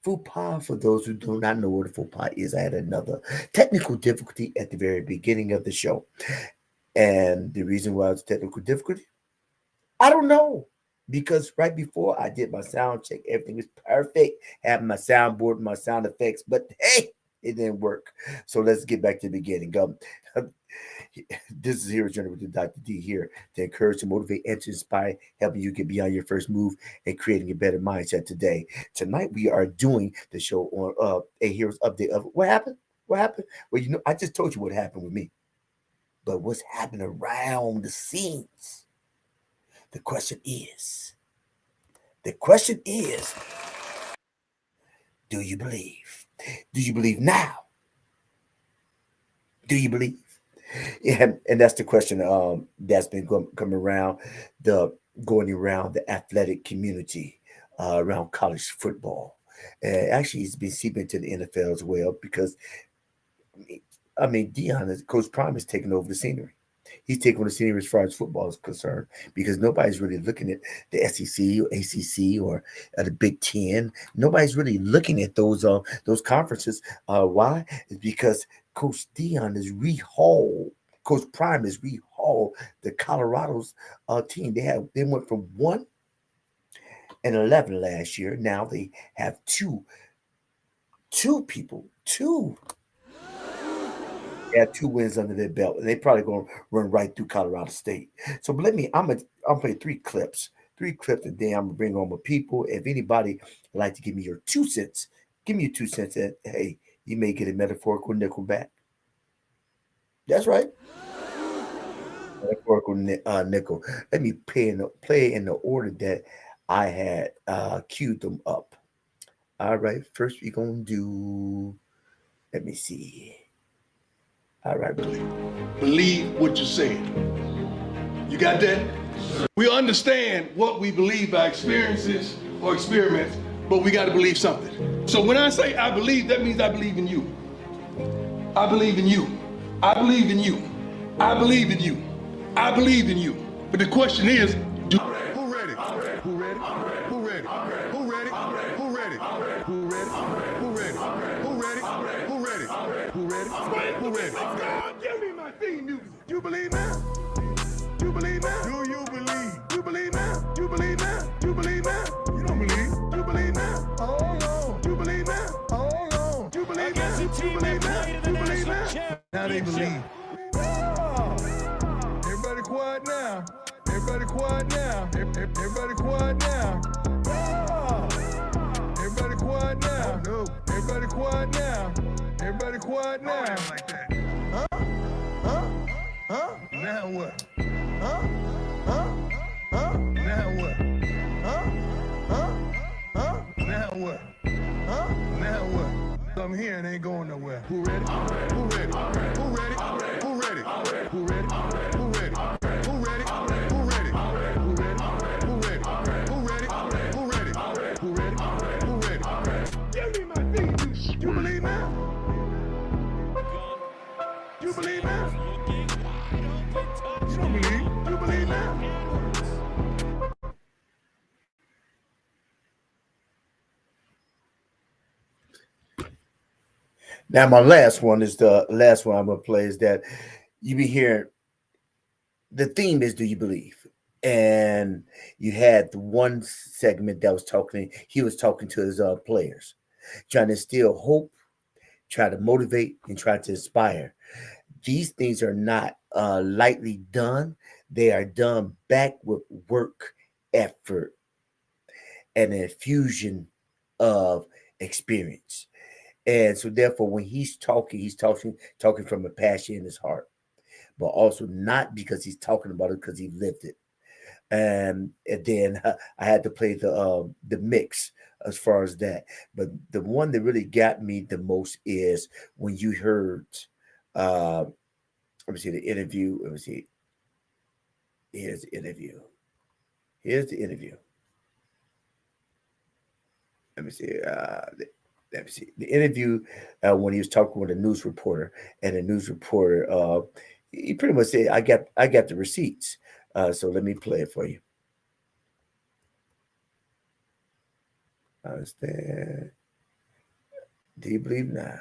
Faux pas, for those who do not know what a faux pas is, I had another technical difficulty at the very beginning of the show. And the reason why it's technical difficulty, I don't know. Because right before I did my sound check, everything was perfect. Having my soundboard, my sound effects, but hey, it didn't work. So let's get back to the beginning. This is Hero's Journey with Dr. D here to encourage, to motivate, and to inspire, helping you get beyond your first move and creating a better mindset today. Tonight we are doing the show on a Hero's update of what happened. What happened? Well, I just told you what happened with me, but what's happening around the scenes? The question is, the question is, do you believe? Do you believe now? Do you believe? And that's the question that's been coming around the going around the athletic community around college football. Actually, it's been seeping into the NFL as well because I mean, Dion, Coach Prime is taking over the scenery. He's taking over the scenery as far as football is concerned because nobody's really looking at the SEC or ACC or the Big Ten. Nobody's really looking at those conferences. Why? It's because Coach Dion is rehauled. Coach Prime is rehauled the Colorado's team. They went from 1-11 last year. Now they have two people, two they have 2 wins under their belt, and they probably gonna run right through Colorado State. So, but I'm play three clips, and then I'm gonna bring on my people. If anybody would like to give me your 2 cents, give me your 2 cents. And hey, you may get a metaphorical nickel back. That's right, metaphorical nickel. Let me play in the order that I had queued them up. All right, first we're gonna do. Let me see. All right, believe what you're saying. You got that? We understand what we believe by experiences or experiments, but we got to believe something. So when I say I believe, that means I believe in you. I believe in you. I believe in you. I believe in you. I believe in you. But the question is, who ready? Who ready? Who ready? Who ready? Who ready? Who ready? Who ready? Who ready? Who ready? Who ready? Who ready? Give me my theme music. You believe now? You believe now? Do you believe? You believe now? You believe now? You believe now? You don't believe? You believe now? Hold on. You believe now? Hold on. You believe now? You believe now? You believe now? Now they believe. Oh. Everybody quiet now. Everybody quiet now. Everybody quiet now. Oh. Everybody quiet now. No. Everybody quiet now. Everybody quiet now. Like that. Huh? Huh? Huh? Now what? Huh? Huh? Huh? Now what? Huh? Huh? Huh? Now what? Huh? Now what? I'm here and ain't going nowhere. Who ready? Who ready? Who ready? Who ready? Who ready? Who ready? Who ready? Who ready? Who ready? Who ready? Who ready? Who ready? Who ready? Who ready? Give me my thing. You believe now? You believe now? You don't believe? You believe now? now my last one is the last one I'm gonna play is that you be hearing the theme is do you believe? And you had the one segment that was talking, he was talking to his players, trying to instill hope, try to motivate, and try to inspire. These things are not lightly done. They are done back with work, effort, and an infusion of experience. And so therefore when he's talking from a passion in his heart, but also not because he's talking about it because he lived it. And then I had to play the mix as far as that. But the one that really got me the most is when you heard uh let me see the interview. Let me see. Here's the interview. Here's the interview. Let me see. Let me see the interview when he was talking with a news reporter, and the news reporter he pretty much said, "I got the receipts." So let me play it for you. Understand? Do you believe now?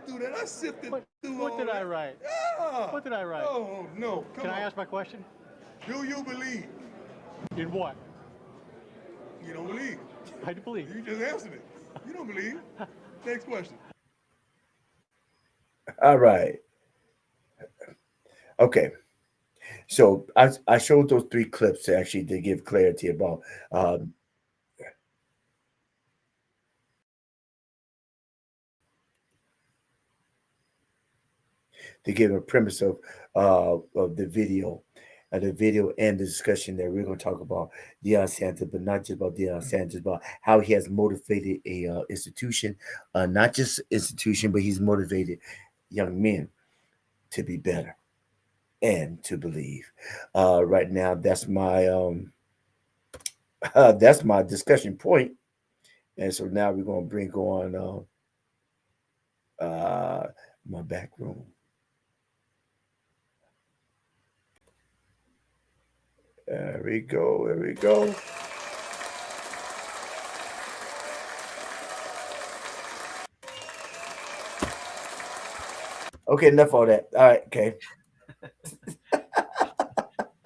Through that, I sifted through What all did I that. write? Yeah. What did I write? Oh no! Come Can I on. ask my question? Do you believe? In what? You don't believe. I do believe. You just answered it. You don't believe. Next question. All right. Okay. So I showed those three clips actually to give clarity about to give a premise of the video and the discussion that we're going to talk about Deion Sanders, but not just about Deion Sanders, about how he has motivated a institution, not just institution, but he's motivated young men to be better and to believe. Right now, that's my discussion point, and so now we're going to bring on my back room. There we go. There we go. Okay, enough of that. All right, okay.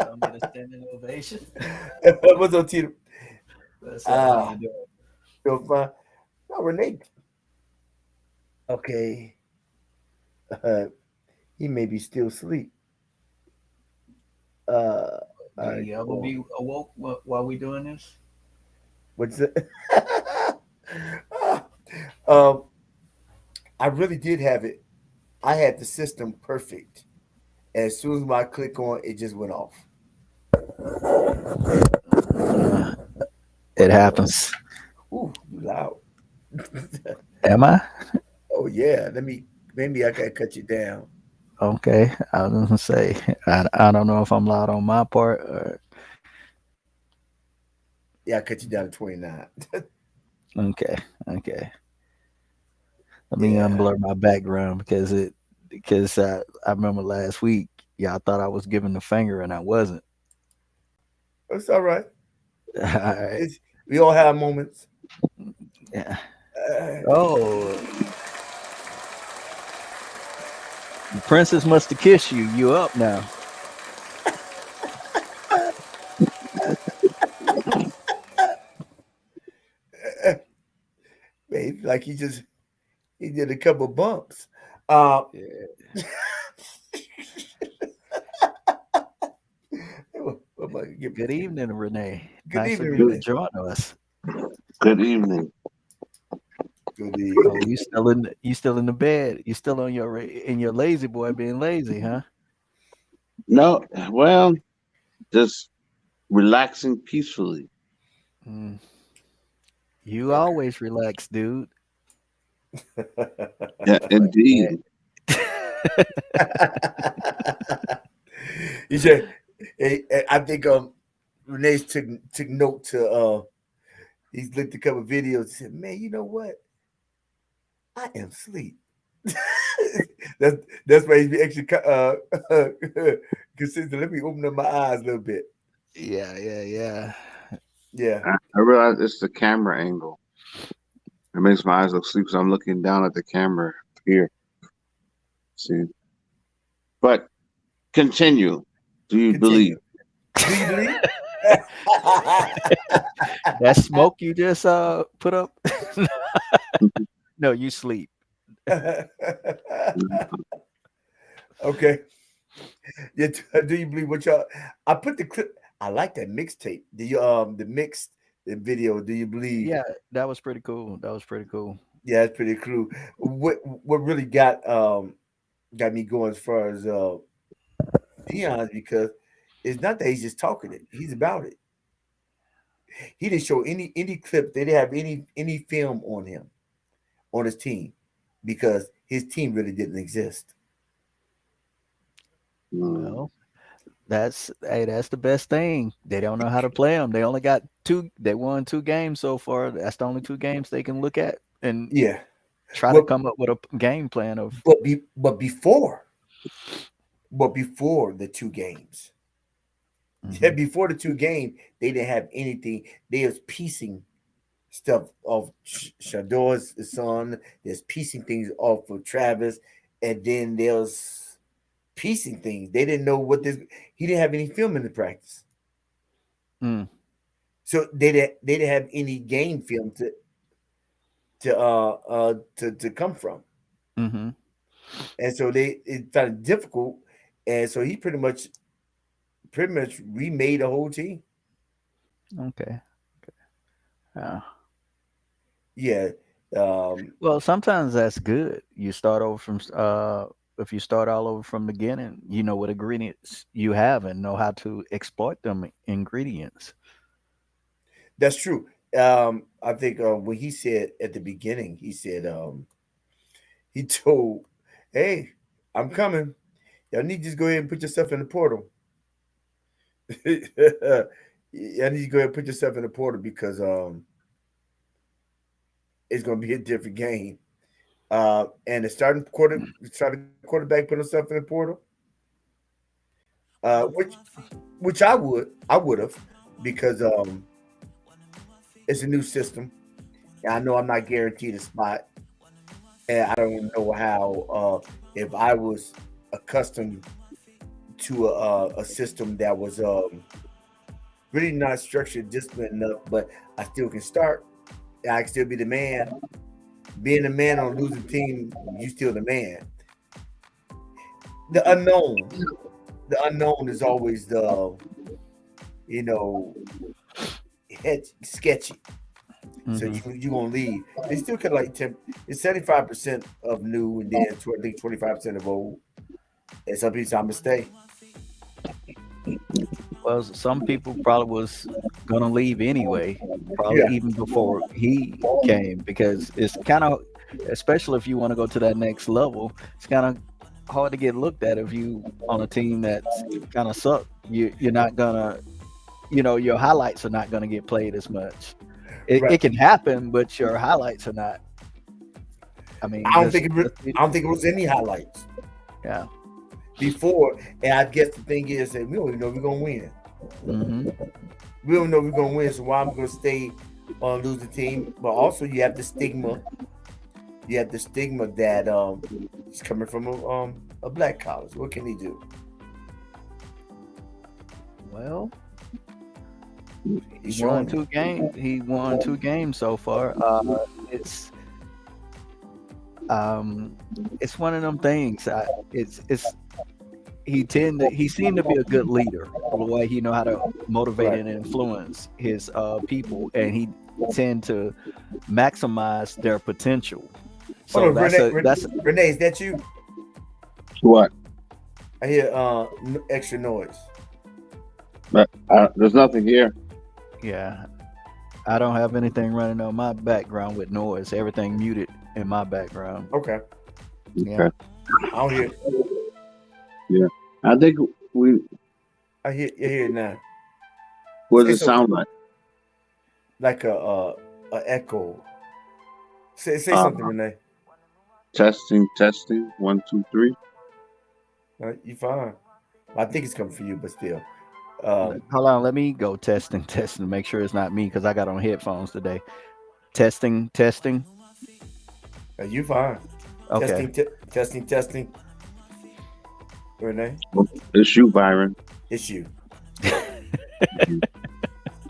Don't get a standing ovation. What's up, Tito? What's up? How Ah, you doing? so fine. Oh, Renee. Okay. Uh, he may be still asleep. Uh, Do all right, you ever cool. be awoke while we doing this? What's it? um, I really did have it. I had the system perfect. As soon as I click on, it just went off. Uh, it happens. Ooh, you loud. Am I? Oh yeah. Maybe I gotta cut you down. Okay. I was gonna say I don't know if I'm loud on my part or Yeah, I cut you down to 29. okay. Okay. Let me Yeah. unblur my background because I remember last week y'all thought I was giving the finger and I wasn't. It's all right. All right. It's, we all have moments. Yeah. Uh, Oh, the princess must have kissed you. You up now? man, like he did a couple bumps. Uh, Yeah. what am I gonna Good evening, Renee. good Nice of evening, you to Renee. join us. Good evening. Good Oh, evening. you still in the bed? You still on in your lazy boy being lazy, huh? No, well, just relaxing peacefully. Mm, you Okay. always relax, dude. Yeah, Yeah. indeed. you said, I think Renee's took note to he's looked a couple videos and said, man, you know what? I am asleep. that's that's why he's actually consistent. Let me open up my eyes a little bit. Yeah, yeah, yeah. Yeah. I realize it's the camera angle. It makes my eyes look sleepy because I'm looking down at the camera here. See, but continue. Do you Continue. believe? Do you believe? That smoke you just put up? No, you sleep. okay. Yeah, do you believe what y'all? I put the clip. I like that mixtape. The mixed the video. Do you believe? Yeah, that was pretty cool. That was pretty cool. Yeah, it's pretty cool. What really got me going as far as Dion because it's not that he's just talking it. He's about it. He didn't show any clip. They didn't have any film on him on his team because his team really didn't exist. Mm. Well, That's the best thing. They don't know how to play them. They only got two. They won 2 games so far. That's the only 2 games they can look at and Yeah. try to Well, come up with a game plan of. but before the 2 games, Mhm. before the 2 games, they didn't have anything. They was piecing stuff off Shador's son. There's piecing things off of Travis, and then there's piecing things. They didn't know what this. He didn't have any film in the practice, Mm. so they didn't have any game film to come from, Mhm. and so they it found it difficult, and so he pretty much remade the whole team. Okay. Yeah. Yeah. Um, Well, sometimes that's good. You start over from if you start all over from the beginning, you know what ingredients you have and know how to exploit them ingredients. that's true. I think when he said at the beginning, he said he told, "Hey, I'm coming. Y'all need to just go ahead and put yourself in the portal. Y'all need to go ahead and put yourself in the portal because it's going to be a different game." And starting quarterback put himself in the portal, which I would have because it's a new system. And I know I'm not guaranteed a spot, and I don't know how if I was accustomed to a system that was really not structured, disciplined enough, but I still can start. I can still be the man. Being the man on a losing team, you still the man. The unknown, the unknown is always the you know sketchy. So Hmm. you gonna leave. They still kind of like it's 75% of new and then I think 25% of old. And some people say I'm gonna stay. Well, some people probably was gonna leave anyway, probably Yeah, even before he came, because it's kind of, especially if you want to go to that next level, it's kind of hard to get looked at if you on a team that's kind of suck. You're not gonna, your highlights are not gonna get played as much. It right. can happen, but your highlights are not. I mean, I don't just, think just I don't think it was any highlights yeah. before. And I guess the thing is that we don't even know we're gonna win. Hmm. We don't know we're gonna win. So why I'm gonna stay on losing team? But also you have the stigma. You have the stigma that he's coming from a black college. What can he do? Well, he He's won showing it. 2 games. He won 2 games so far. It's it's one of them things. It's he seemed to be a good leader. The way he know how to motivate Right. and influence his people, and he tend to maximize their potential. Hold So on, Renee. that's Renee, is that you? What? I hear extra noise. But there's nothing here. yeah. I don't have anything running on my background with noise. Everything muted in my background. Okay, Yeah. Okay. I don't hear. Yeah. I think we. I hear. You hear it now. What Say does it something sound like? like a echo. Say Uh, something, Renee. testing. 1, 2, 3. You fine. I think it's coming for you, but still. Hold on, let me go testing to make sure it's not me because I got on headphones today. Testing. You fine. Okay. Testing. Renee, It's you, Byron. it's you.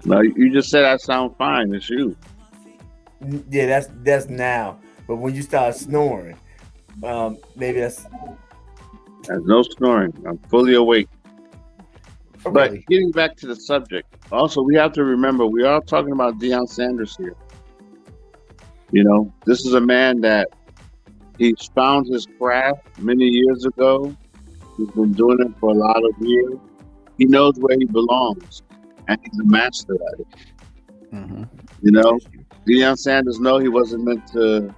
No, you just said I sound fine. It's you. Yeah, that's now. But when you start snoring, maybe that's There's no snoring. I'm fully awake. But Really? getting back to the subject, also we have to remember we are talking about Deion Sanders here. This is a man that he's found his craft many years ago. He's been doing it for a lot of years. He knows where he belongs, and he's a master at it. Hmm. Deion Sanders know he wasn't meant to,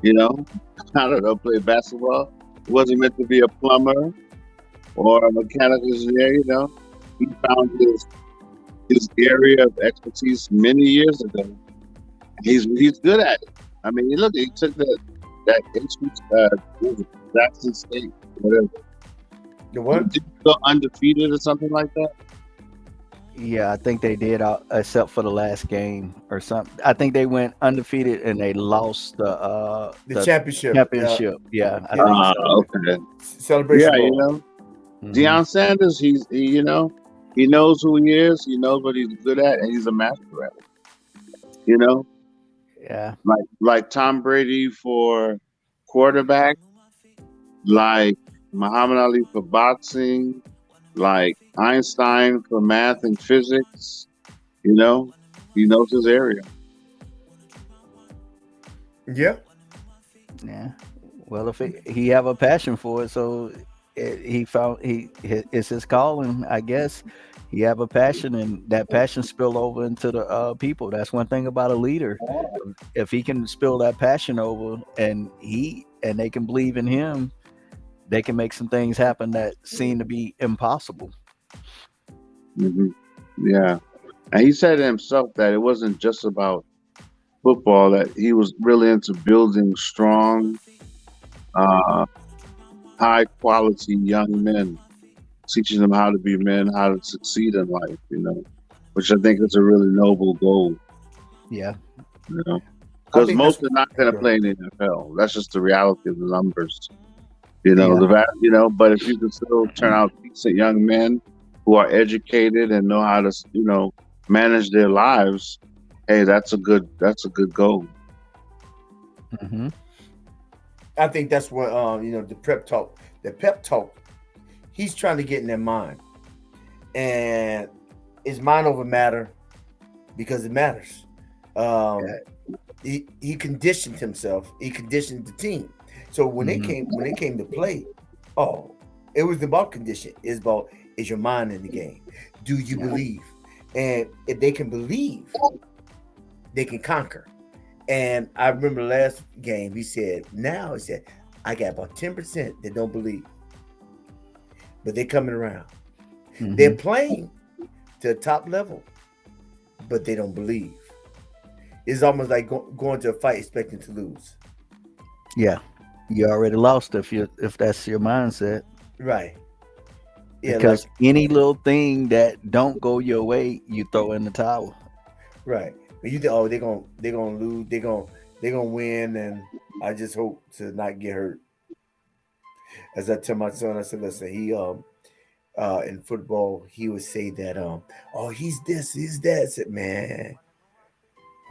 I don't know, play basketball. He wasn't meant to be a plumber. or a mechanical engineer. You know, he found his area of expertise many years ago. He's good at it. I mean, look, he took that what was it, Jackson State, whatever. The He what? did go undefeated or something like that. Yeah, I think they did, except for the last game or something. I think they went undefeated and they lost The the championship. championship. Yeah, I Yeah. think so. Okay. Celebration Yeah, you ball. know, Hmm. Deion Sanders. You know, he knows who he is. He knows what he's good at, and he's a master at it. You know, Yeah. like Tom Brady for quarterback, like Muhammad Ali for boxing, like Einstein for math and physics. You know, he knows his area. Yeah. Yeah. Well, if he have a passion for it, so he found it's his calling, I guess. He have a passion, and that passion spill over into the people. That's one thing about a leader. If he can spill that passion over, and they can believe in him, they can make some things happen that seem to be impossible. Hmm. Yeah, and he said himself that it wasn't just about football; that he was really into building strong, uh, high quality young men, teaching them how to be men, how to succeed in life. You know, which I think is a really noble goal. Yeah. You know, I because think that's most are not going to good. play in the NFL. That's just the reality of the numbers. You know, Yeah. but if you can still turn out decent young men who are educated and know how to, manage their lives, hey, that's a good goal. Hmm. I think that's what the prep talk, the pep talk. He's trying to get in their mind, and it's mind over matter because it matters. Um, he conditioned himself. He conditioned the team. So Hmm. when they came to play, oh, it was about condition. It's about is your mind in the game? Do you Yeah. believe? And if they can believe, they can conquer. And I remember last game he said, I got about 10% that don't believe, but they're coming around. They're Hmm. playing to the top level, but they don't believe. It's almost like going to a fight expecting to lose. Yeah. You already lost if that's your mindset. Right. Yeah, like Because any little thing that don't go your way, you throw in the towel. right. When you think, oh, they're gonna lose, they're gonna win, and I just hope to not get hurt. As I tell my son, I said, listen, he in football, he would say that oh, he's this, he's that. I said, man,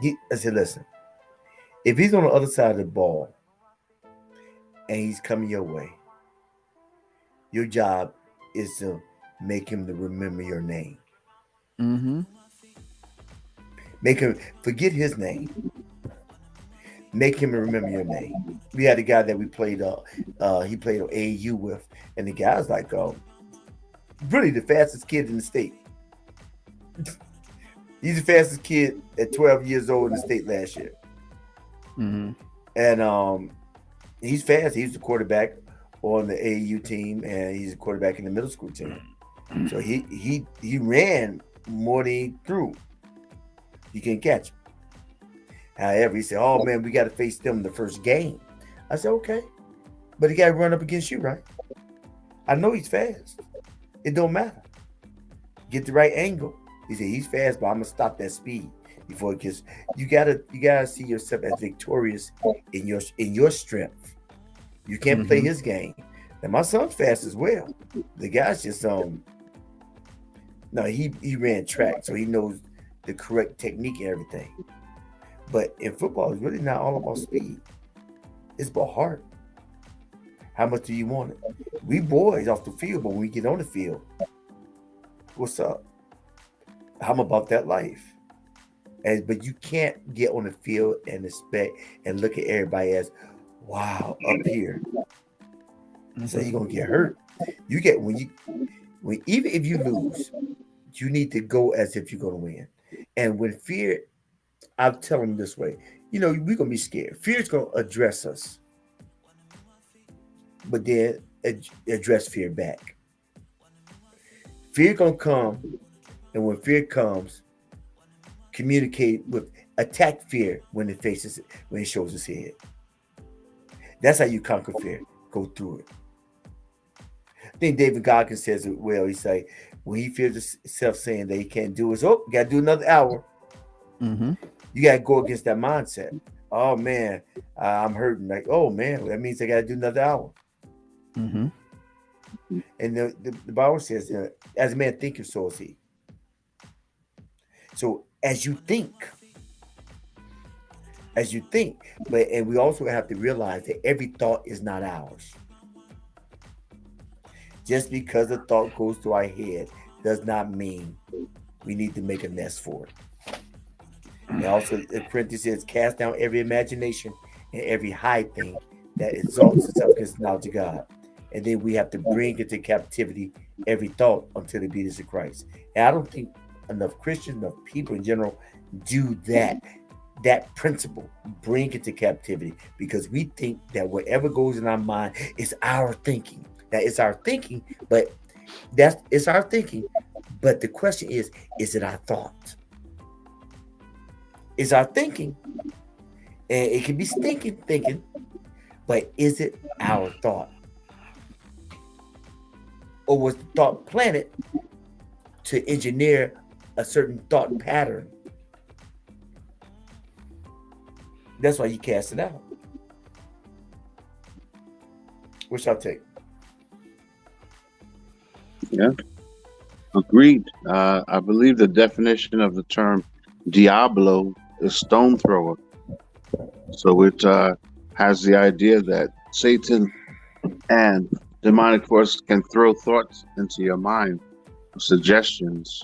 I said, listen, if he's on the other side of the ball and he's coming your way, your job is to make him to remember your name. Hmm. Make him forget his name. Make him remember your name. We had a guy that we played he played AAU with, and the guy's like really the fastest kid in the state. He's the fastest kid at 12 years old in the state last year. Hmm. And he's fast. He's the quarterback on the AAU team, and he's a quarterback in the middle school team. So he ran more than he threw. You can't catch him. However, he said, "Oh man, we got to face them the first game." I said, "Okay, but he got to run up against you, right? I know he's fast. It don't matter. Get the right angle." He said, "He's fast, but I'm gonna stop that speed before it gets." You gotta see yourself as victorious in your strength. You can't play Hmm. his game. Now my son's fast as well. The guy's just no, he ran track, so he knows the correct technique and everything. But in football, it's really not all about speed. It's about heart. How much do you want it? We boys off the field, but when we get on the field, what's up? I'm about that life. And but you can't get on the field and expect and look at everybody as, wow, up here. So Hmm. you're gonna get hurt. You get when even if you lose, you need to go as if you're gonna win. And when fear, I'll tell them this way, we're gonna be scared. Fear's gonna address us, but then address fear back. Fear gonna come, and when fear comes, communicate with attack fear when it faces it, when it shows its head. That's how you conquer fear. Go through it. I think David Goggins says it well. He say when he feels himself saying that he can't do it, oh, got to do another hour. Mm-hmm. You got to go against that mindset. Oh man, I'm hurting. Like, oh man, that means I got to do another hour. Mm-hmm. And the Bible says, as a man thinketh, so is he. So as you think, but and we also have to realize that every thought is not ours. Just because a thought goes through our head does not mean we need to make a nest for it. And also, the Corinthians says, cast down every imagination and every high thing that exalts itself against the knowledge of God. And then we have to bring into captivity every thought until the obedience of Christ. And I don't think enough Christians, enough people in general do that principle, bring it to captivity, because we think that whatever goes in our mind is our thinking. That is our thinking, but it's our thinking. But the question is it our thought? It's our thinking. And it can be stinking thinking, but is it our thought? Or was the thought planted to engineer a certain thought pattern? That's why you cast it out. Which I'll take. Yeah, agreed. I believe the definition of the term Diablo is stone thrower. So it has the idea that Satan and demonic force can throw thoughts into your mind, suggestions,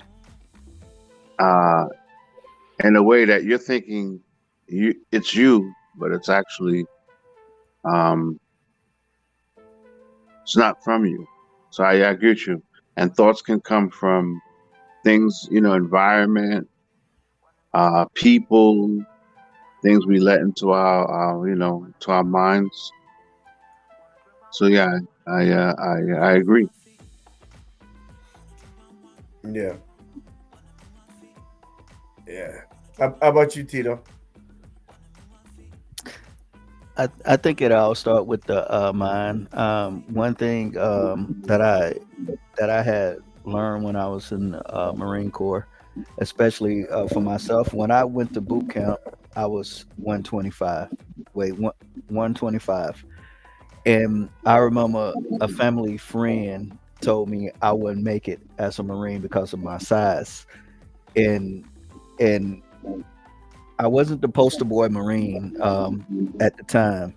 in a way that you're thinking it's you, but it's actually it's not from you. So I agree with you. And thoughts can come from things, environment, people, things we let into to our minds. So yeah, I agree. Yeah. Yeah. How about you, Tito? I think it all start with the mind. One thing that I had learned when I was in the Marine Corps, especially for myself, when I went to boot camp, I was 125. 125. And I remember a family friend told me I wouldn't make it as a Marine because of my size. And and I wasn't the poster boy Marine at the time.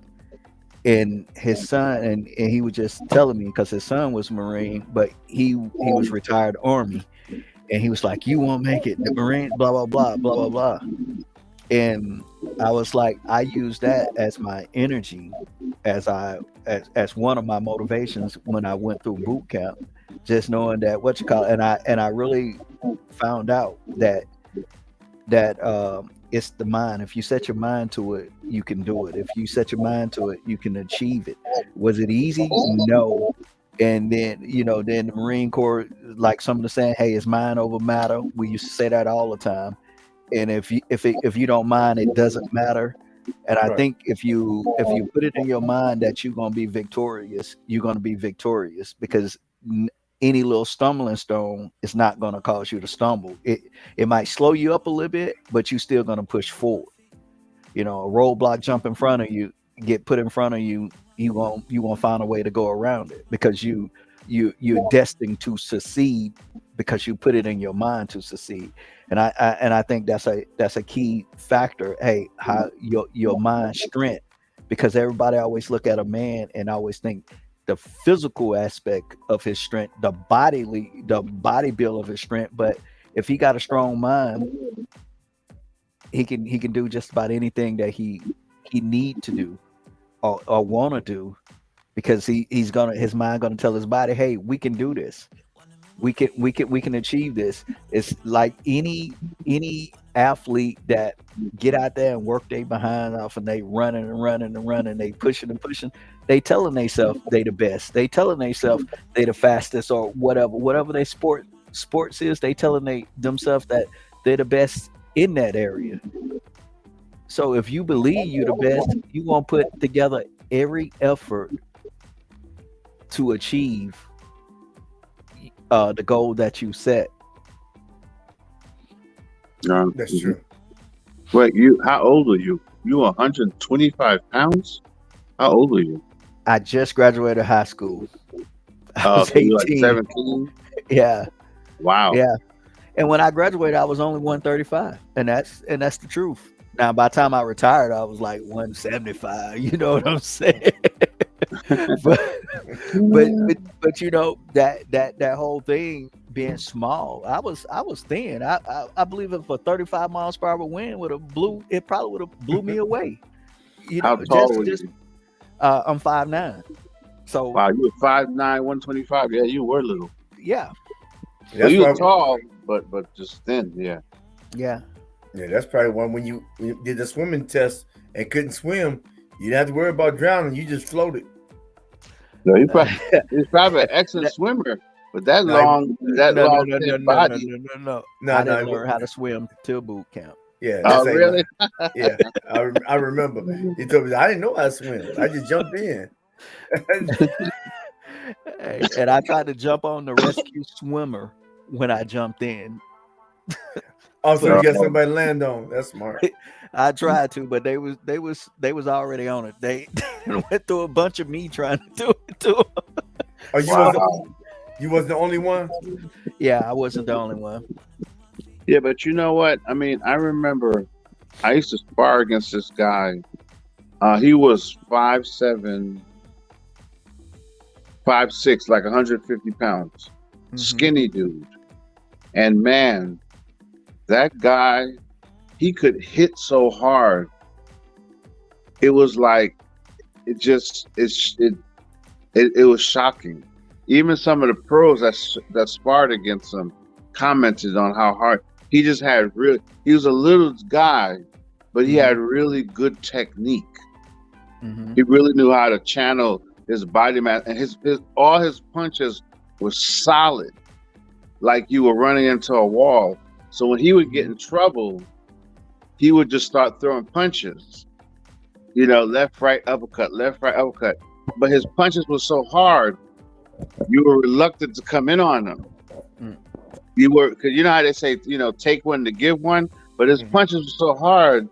And his son, and he was just telling me because his son was Marine, but he was retired Army, and he was like, "You won't make it, the Marine, blah blah blah blah blah blah." And I was like, I use that as my energy, as one of my motivations when I went through boot camp, just knowing that what you call, and I really found out that it's the mind. If you set your mind to it, you can do it. If you set your mind to it, you can achieve it. Was it easy? No. And then then the Marine Corps, like some of the saying, "Hey, it's mind over matter." We used to say that all the time. And if you don't mind, it doesn't matter. And I Right. think if you put it in your mind that you're gonna be victorious, you're gonna be victorious because any little stumbling stone is not gonna cause you to stumble. It might slow you up a little bit, but you're still gonna push forward. A roadblock jump in front of you, get put in front of you, you gonna find a way to go around it because you're destined to succeed because you put it in your mind to succeed. And I think that's a key factor. Hey, how your mind strength, because everybody always look at a man and always think the physical aspect of his strength, the body build of his strength. But if he got a strong mind, he can do just about anything that he need to do or want to do, because his mind gonna tell his body, hey, we can do this. We can achieve this. It's like any athlete that get out there and work their behind off, and they running and running and running, they pushing and pushing. They telling themselves they the best. They telling themselves they the fastest or whatever they sport sports is, they telling themselves that they're the best in that area. So if you believe you're the best, you gonna put together every effort to achieve the goal that you set. That's true. Wait, how old are you? You 125 pounds? How old are you? I just graduated high school. I was So you're like 18. 17? Yeah, Wow. yeah. And when I graduated, I was only 135, and that's the truth. Now, by the time I retired, I was like 175. You know what I'm saying? but, but you know that whole thing being small, I was thin. I believe if a 35 miles per hour wind it probably would have blew me away. You How know, tall were you? I'm 5'9". So Wow, you were 5'9", 125. Yeah, you were little. yeah, So you were tall, but just thin. Yeah. yeah. Yeah, that's probably one when you did the swimming test and couldn't swim. You didn't have to worry about drowning. You just floated. No, he's probably an excellent swimmer, but that long thin body. No. No, I didn't learn how to swim till boot camp. Yeah, Oh, this ain't really? yeah, I remember. He told me I didn't know how to swim. I just jumped in. And I tried to jump on the rescue swimmer when I jumped in. Also, you got somebody to land on. That's smart. I tried to, but they was already on it. They went through a bunch of me trying to do it too. Oh, you wasn't the only one? Yeah, I wasn't the only one. Yeah, but you know what? I mean, I remember I used to spar against this guy. He was 5'7", 5'6", like 150 pounds. Mm-hmm. Skinny dude. And man, that guy, he could hit so hard. It was like, it was shocking. Even some of the pros that sparred against him commented on how hard he just had. He was a little guy, but he had really good technique. Mm-hmm. He really knew how to channel his body mass, and all his punches were solid, like you were running into a wall. So when he would get in trouble, he would just start throwing punches. You know, left, right, uppercut, left, right, uppercut. But his punches were so hard, you were reluctant to come in on them. You were, because you know how they say, you know, take one to give one. But his punches were so hard,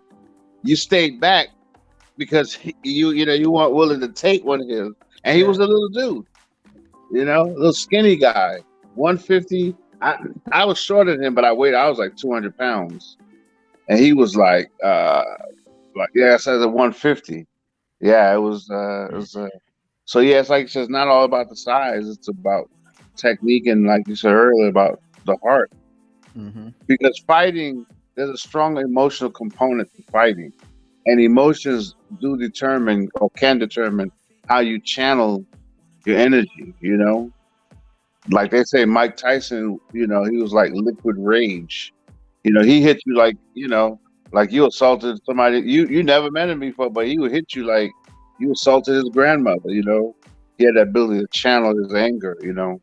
you stayed back because you weren't willing to take one of his. And he was a little dude, you know, a little skinny guy, 150. I was shorter than him, but I was like 200 pounds, and he was like I said 150. Yeah, it was. So yeah, it's like it's just not all about the size. It's about technique and, like you said earlier, about the heart. Mm-hmm. Because fighting, there's a strong emotional component to fighting, and emotions do determine or can determine how you channel your energy. You know, like they say, Mike Tyson. You know, he was like liquid rage. You know, he hit you like, you know, like you assaulted somebody. You never met him before, but he would hit you like you assaulted his grandmother. You know, he had that ability to channel his anger. You know.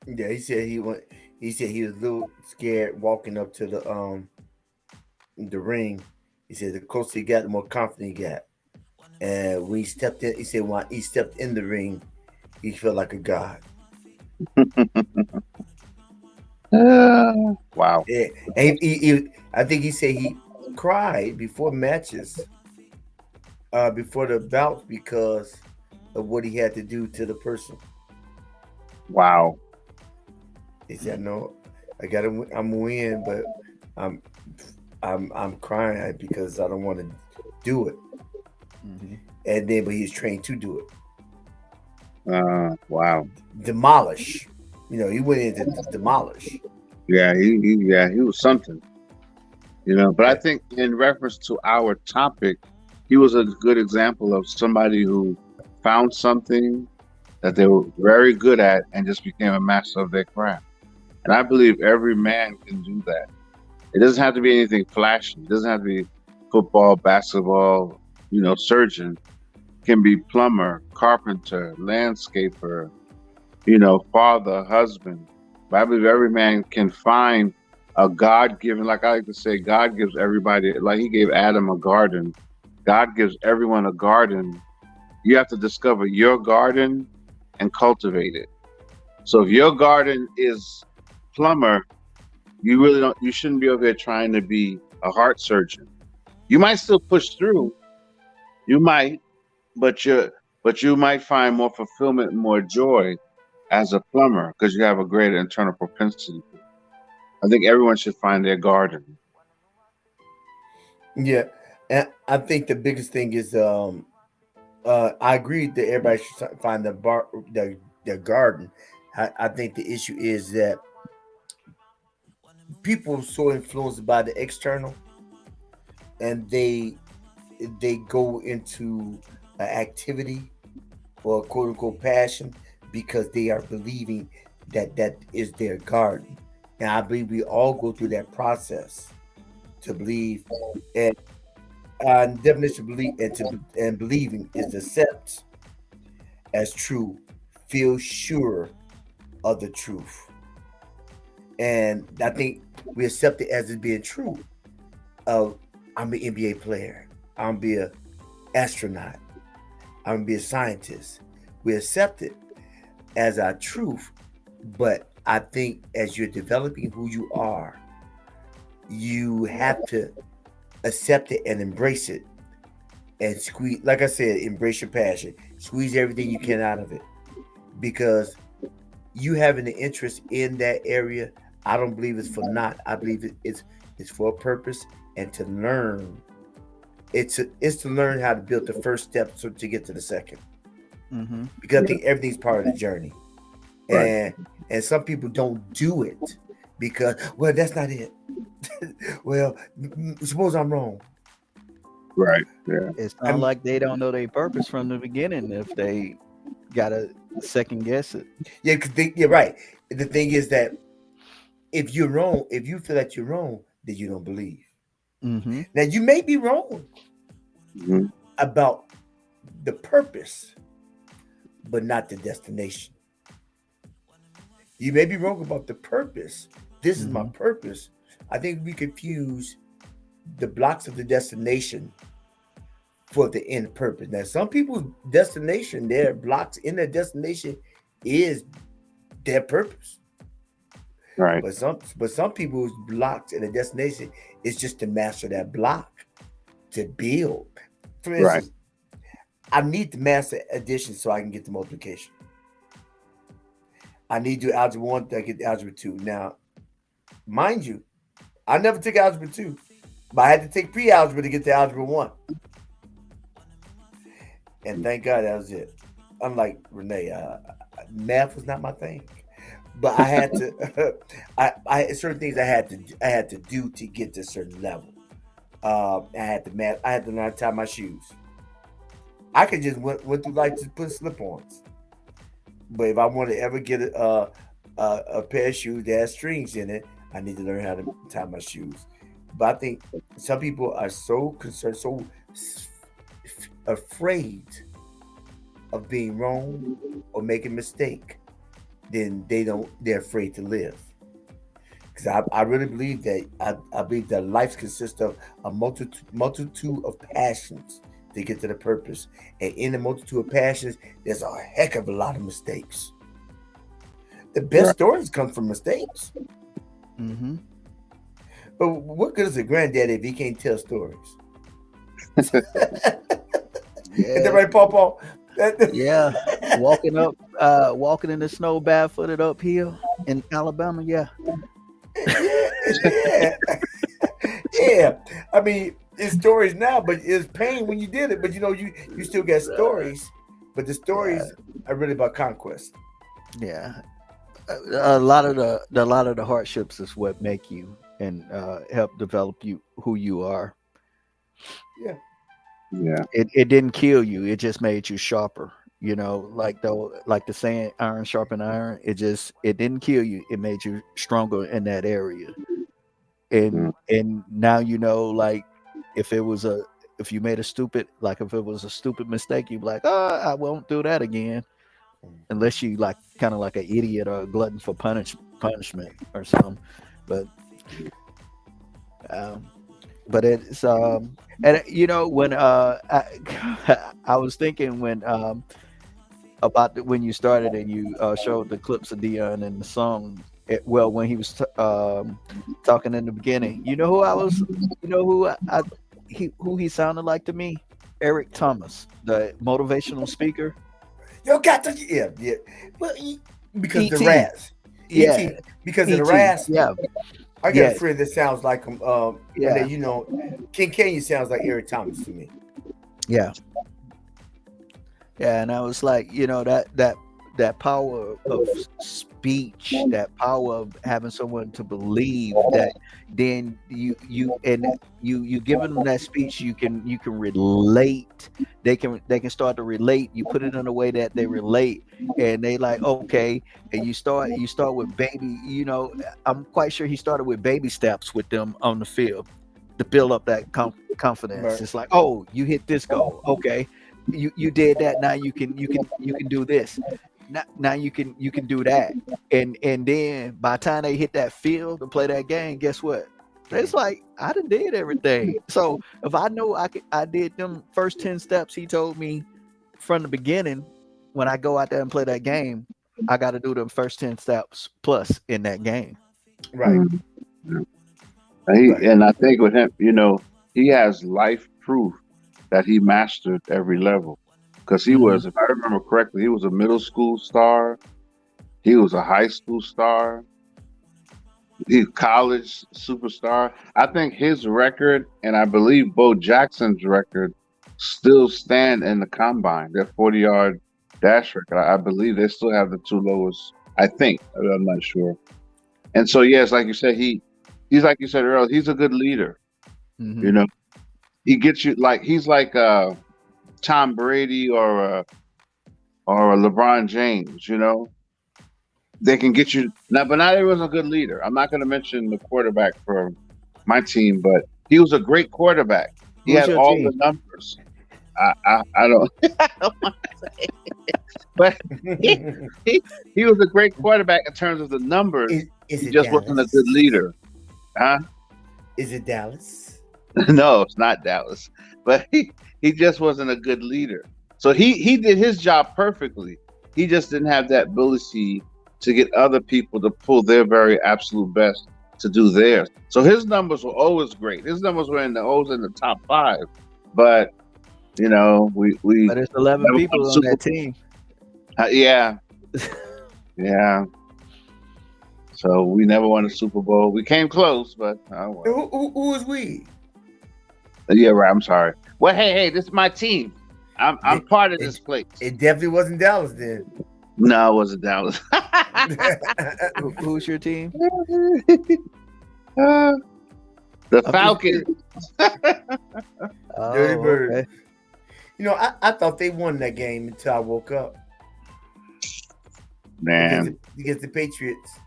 Yeah, he said he went. He said he was a little scared walking up to the ring. He said the closer he got, the more confident he got. And when he stepped in, he said when he stepped in the ring, he felt like a god. Wow. Yeah, and I think he said he cried before matches, before the bouts, because of what he had to do to the person. Wow. He said, "No, I'm win, but I'm crying because I don't want to do it." Mm-hmm. And then, but he's trained to do it. Wow. Demolish. You know, he went in to demolish. Yeah, he was something. You know, but I think in reference to our topic, he was a good example of somebody who found something that they were very good at and just became a master of their craft. And I believe every man can do that. It doesn't have to be anything flashy. It doesn't have to be football, basketball, you know, surgeon. It can be plumber, carpenter, landscaper, father, husband. But I believe every man can find a God given, like I like to say, God gives everybody, like He gave Adam a garden. God gives everyone a garden. You have to discover your garden and cultivate it. So if your garden is plumber, you really don't. You shouldn't be over there trying to be a heart surgeon. You might still push through. You might, but you might find more fulfillment and more joy as a plumber because you have a greater internal propensity. I think everyone should find their garden. Yeah, and I think the biggest thing is I agree that everybody should find their garden. I think the issue is that people are so influenced by the external, and they go into an activity or quote unquote passion because they are believing that that is their garden. And I believe we all go through that process to believe, and definition of belief and believing is to accept as true, feel sure of the truth, and I think we accept it as it being true. Of I'm an NBA player, I'm be a astronaut, I'm gonna be a scientist. We accept it as our truth, but I think as you're developing who you are, you have to accept it and embrace it and squeeze. Like I said, embrace your passion, squeeze everything you can out of it, because you having an interest in that area, I don't believe it's for naught. I believe it's for a purpose and to learn. It's to learn how to build the first step so to get to the second. Mm-hmm. Because I think everything's part of the journey, Right. and some people don't do it because well that's not it. Well, suppose I'm wrong. Right. Yeah. It's not I'm like they don't know their purpose from the beginning if they gotta second guess it. yeah, cause you're right. The thing is that if you're wrong, if you feel that you're wrong, then you don't believe. Mm-hmm. Now you may be wrong Hmm. about the purpose, but not the destination. You may be wrong about the purpose. This is my Mm-hmm. purpose. I think we confuse the blocks of the destination for the end purpose. Now, some people's destination, their blocks in their destination is their purpose. Right. But some people's blocks in the destination is just to master that block, to build. For Right. instance, I need to master addition so I can get the multiplication. I need to do algebra one to get algebra two. Now, mind you, I never took algebra two, but I had to take pre-algebra to get to algebra one. And thank God that was it. Unlike Renee, math was not my thing, but I had to. I certain things I had to do to get to a certain level. I had to math. I had to learn how to tie my shoes. I could just went through life just put slip-ons, but if I want to ever get a pair of shoes that has strings in it, I need to learn how to tie my shoes. But I think some people are so concerned, so afraid of being wrong or making a mistake, then they're afraid to live. Because I really believe that I believe that life consists of a multitude of passions to get to the purpose. And in the multitude of passions, there's a heck of a lot of mistakes. The best Right. stories come from mistakes. Mm-hmm. But what good is a granddaddy if he can't tell stories? Is that Yeah. right, Paw Paw? Yeah. Walking in the snow barefooted uphill in Alabama. Yeah. Yeah. Yeah. I mean, it's stories now, but it's pain when you did it. But you still got stories. But the Yeah. stories are really about conquest. Yeah. A lot of the hardships is what make you and help develop you who you are. Yeah. Yeah. It didn't kill you. It just made you sharper. Like the saying, iron sharpen iron. It didn't kill you. It made you stronger in that area. Mm. And now like if it was a if you made a stupid like if it was a stupid mistake, you'd be like, oh, I won't do that again. unless you like kind of like an idiot or a glutton for punishment or something. But um, it's and you know when I was thinking when about when you started and you showed the clips of Dion and the song. Well, when he was talking in the beginning, you know who I was, you know who he sounded like to me, Eric Thomas, the motivational speaker. You got to, yeah. Well, because the E.T. rasp. Yeah, E.T. Because of the E.T. rasp. Yeah, I got a yes, friend that sounds like him. yeah, And then, you know, King Canyon sounds like Eric Thomas to me. yeah. Yeah, and I was like, you know, that power of speech, that power of having someone to believe that, then you giving them that speech, you can relate. They can start to relate. You put it in a way that they relate, and they like okay, and you start with baby. You know, I'm quite sure he started with baby steps with them on the field to build up that confidence. Right. It's like, oh, you hit this goal, okay, you did that. Now you can do this. Now you can do that. And then by the time they hit that field to play that game, guess what? It's like I done did everything. So if I know I did them first 10 steps he told me from the beginning, when I go out there and play that game, I got to do them first 10 steps plus in that game. Right. Right. And I think with him, you know, he has life proof that he mastered every level. Because he was, if I remember correctly, he was a middle school star. He was a high school star. He's college superstar. I think his record, and I believe Bo Jackson's record, still stand in the combine. Their 40-yard dash record. I believe they still have the two lowest. I think. I'm not sure. And so, yes, like you said, he's like you said earlier. He's a good leader. You know, he gets you like he's like Tom Brady or a LeBron James. You know, they can get you now, but not everyone's a good leader. I'm not going to mention the quarterback for my team, but he was a great quarterback. He Who's had your all team? the numbers. I don't, I don't want to say it. But he was a great quarterback in terms of the numbers. Is He it just Dallas? wasn't a good leader. Huh? Is it Dallas? No, it's not Dallas. But he just wasn't a good leader. So he did his job perfectly. He just didn't have that ability to get other people to pull their very absolute best to do theirs. So his numbers were always great. His numbers were always in the top 5. But you know, we But it's 11 people on that team. Yeah. Yeah. So we never won a Super Bowl. We came close, but Who is we? Yeah, right. I'm sorry. Well, hey, this is my team. I'm part of this place. It definitely wasn't Dallas then. No, it wasn't Dallas. Who's your team? The Falcons. Dirty Bird. Okay. You know, I thought they won that game until I woke up. Man. Against the Patriots.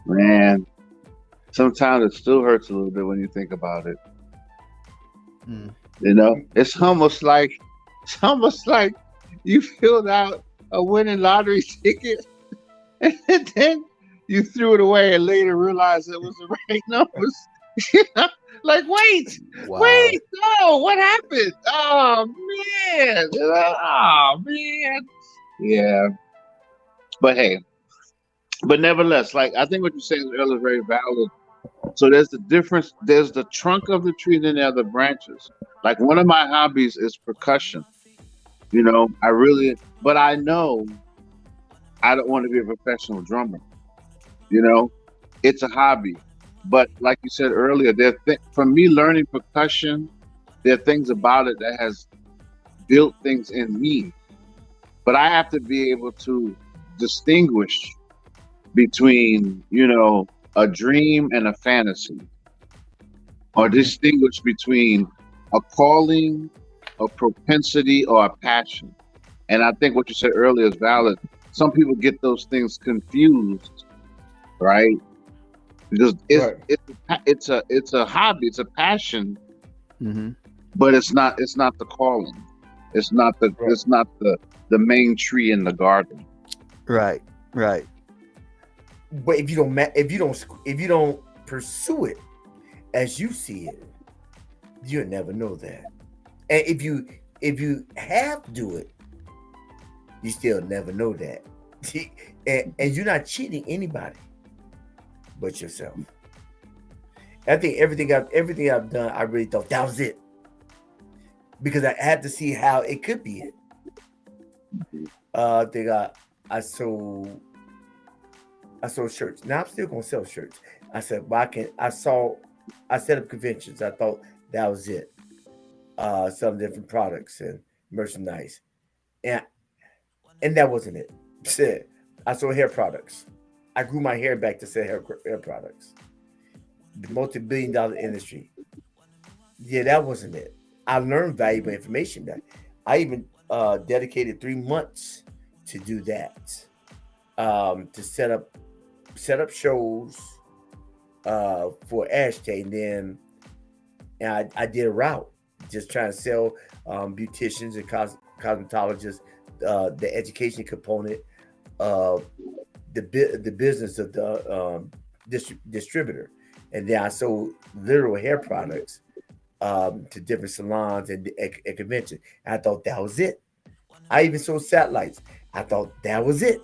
Man. Sometimes it still hurts a little bit when you think about it. You know, it's almost like you filled out a winning lottery ticket and then you threw it away and later realized it was the right numbers. Like, wait, no, what happened? Oh man. Yeah. But hey, nevertheless, like I think what you're saying earlier is very valid. So there's the difference. There's the trunk of the tree, then there are the branches. Like one of my hobbies is percussion. You know, but I know I don't want to be a professional drummer. You know, it's a hobby. But like you said earlier, for me learning percussion, there are things about it that has built things in me. But I have to be able to distinguish between, you know, a dream and a fantasy, or distinguish between a calling, a propensity, or a passion. And I think what you said earlier is valid. Some people get those things confused, right? Because it's a hobby, it's a passion, but it's not the calling. It's not the main tree in the garden. Right. Right. But if you don't pursue it as you see it, you'll never know that. And if you have to do it, you still never know that. And you're not cheating anybody but yourself. I think everything I've done, I really thought that was it, because I had to see how it could be it. I think I sold shirts. Now I'm still gonna sell shirts. I said, well, I set up conventions. I thought that was it. Some different products and merchandise, and that wasn't it. Shit. I sold hair products. I grew my hair back to sell hair products. The multi-billion-dollar industry. Yeah, that wasn't it. I learned valuable information that I even dedicated 3 months to do that. To set up shows for Ashtray, and I did a route, just trying to sell beauticians and cosmetologists, the education component of the business of the distributor, and then I sold literal hair products to different salons and conventions. And I thought that was it. I even sold satellites. I thought that was it.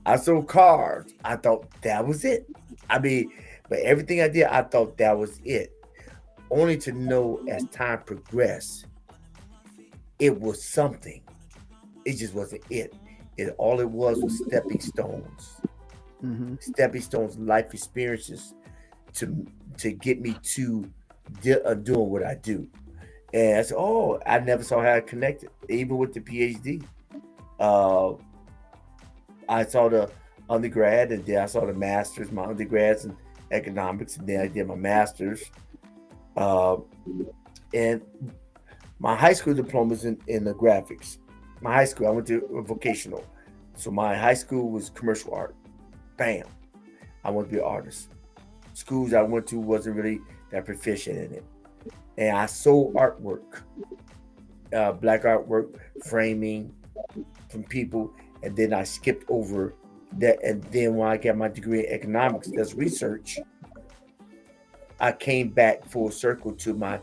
I sold cars. I thought that was it. I mean, but everything I did, I thought that was it. Only to know as time progressed, it was something. It just wasn't it. All it was stepping stones. Mm-hmm. Stepping stones, life experiences to get me to doing what I do. And I said, oh, I never saw how it connected, even with the PhD. Uh, I saw the undergrad, and then I saw the master's, my undergrads in economics, and then I did my master's. Uh, and my high school diploma is in the graphics. My high school, I went to a vocational. So my high school was commercial art. Bam. I wanted to be an artist. Schools I went to wasn't really that proficient in it. And I sold artwork, black artwork, framing from people. And then I skipped over that. And then when I got my degree in economics, that's research, I came back full circle to my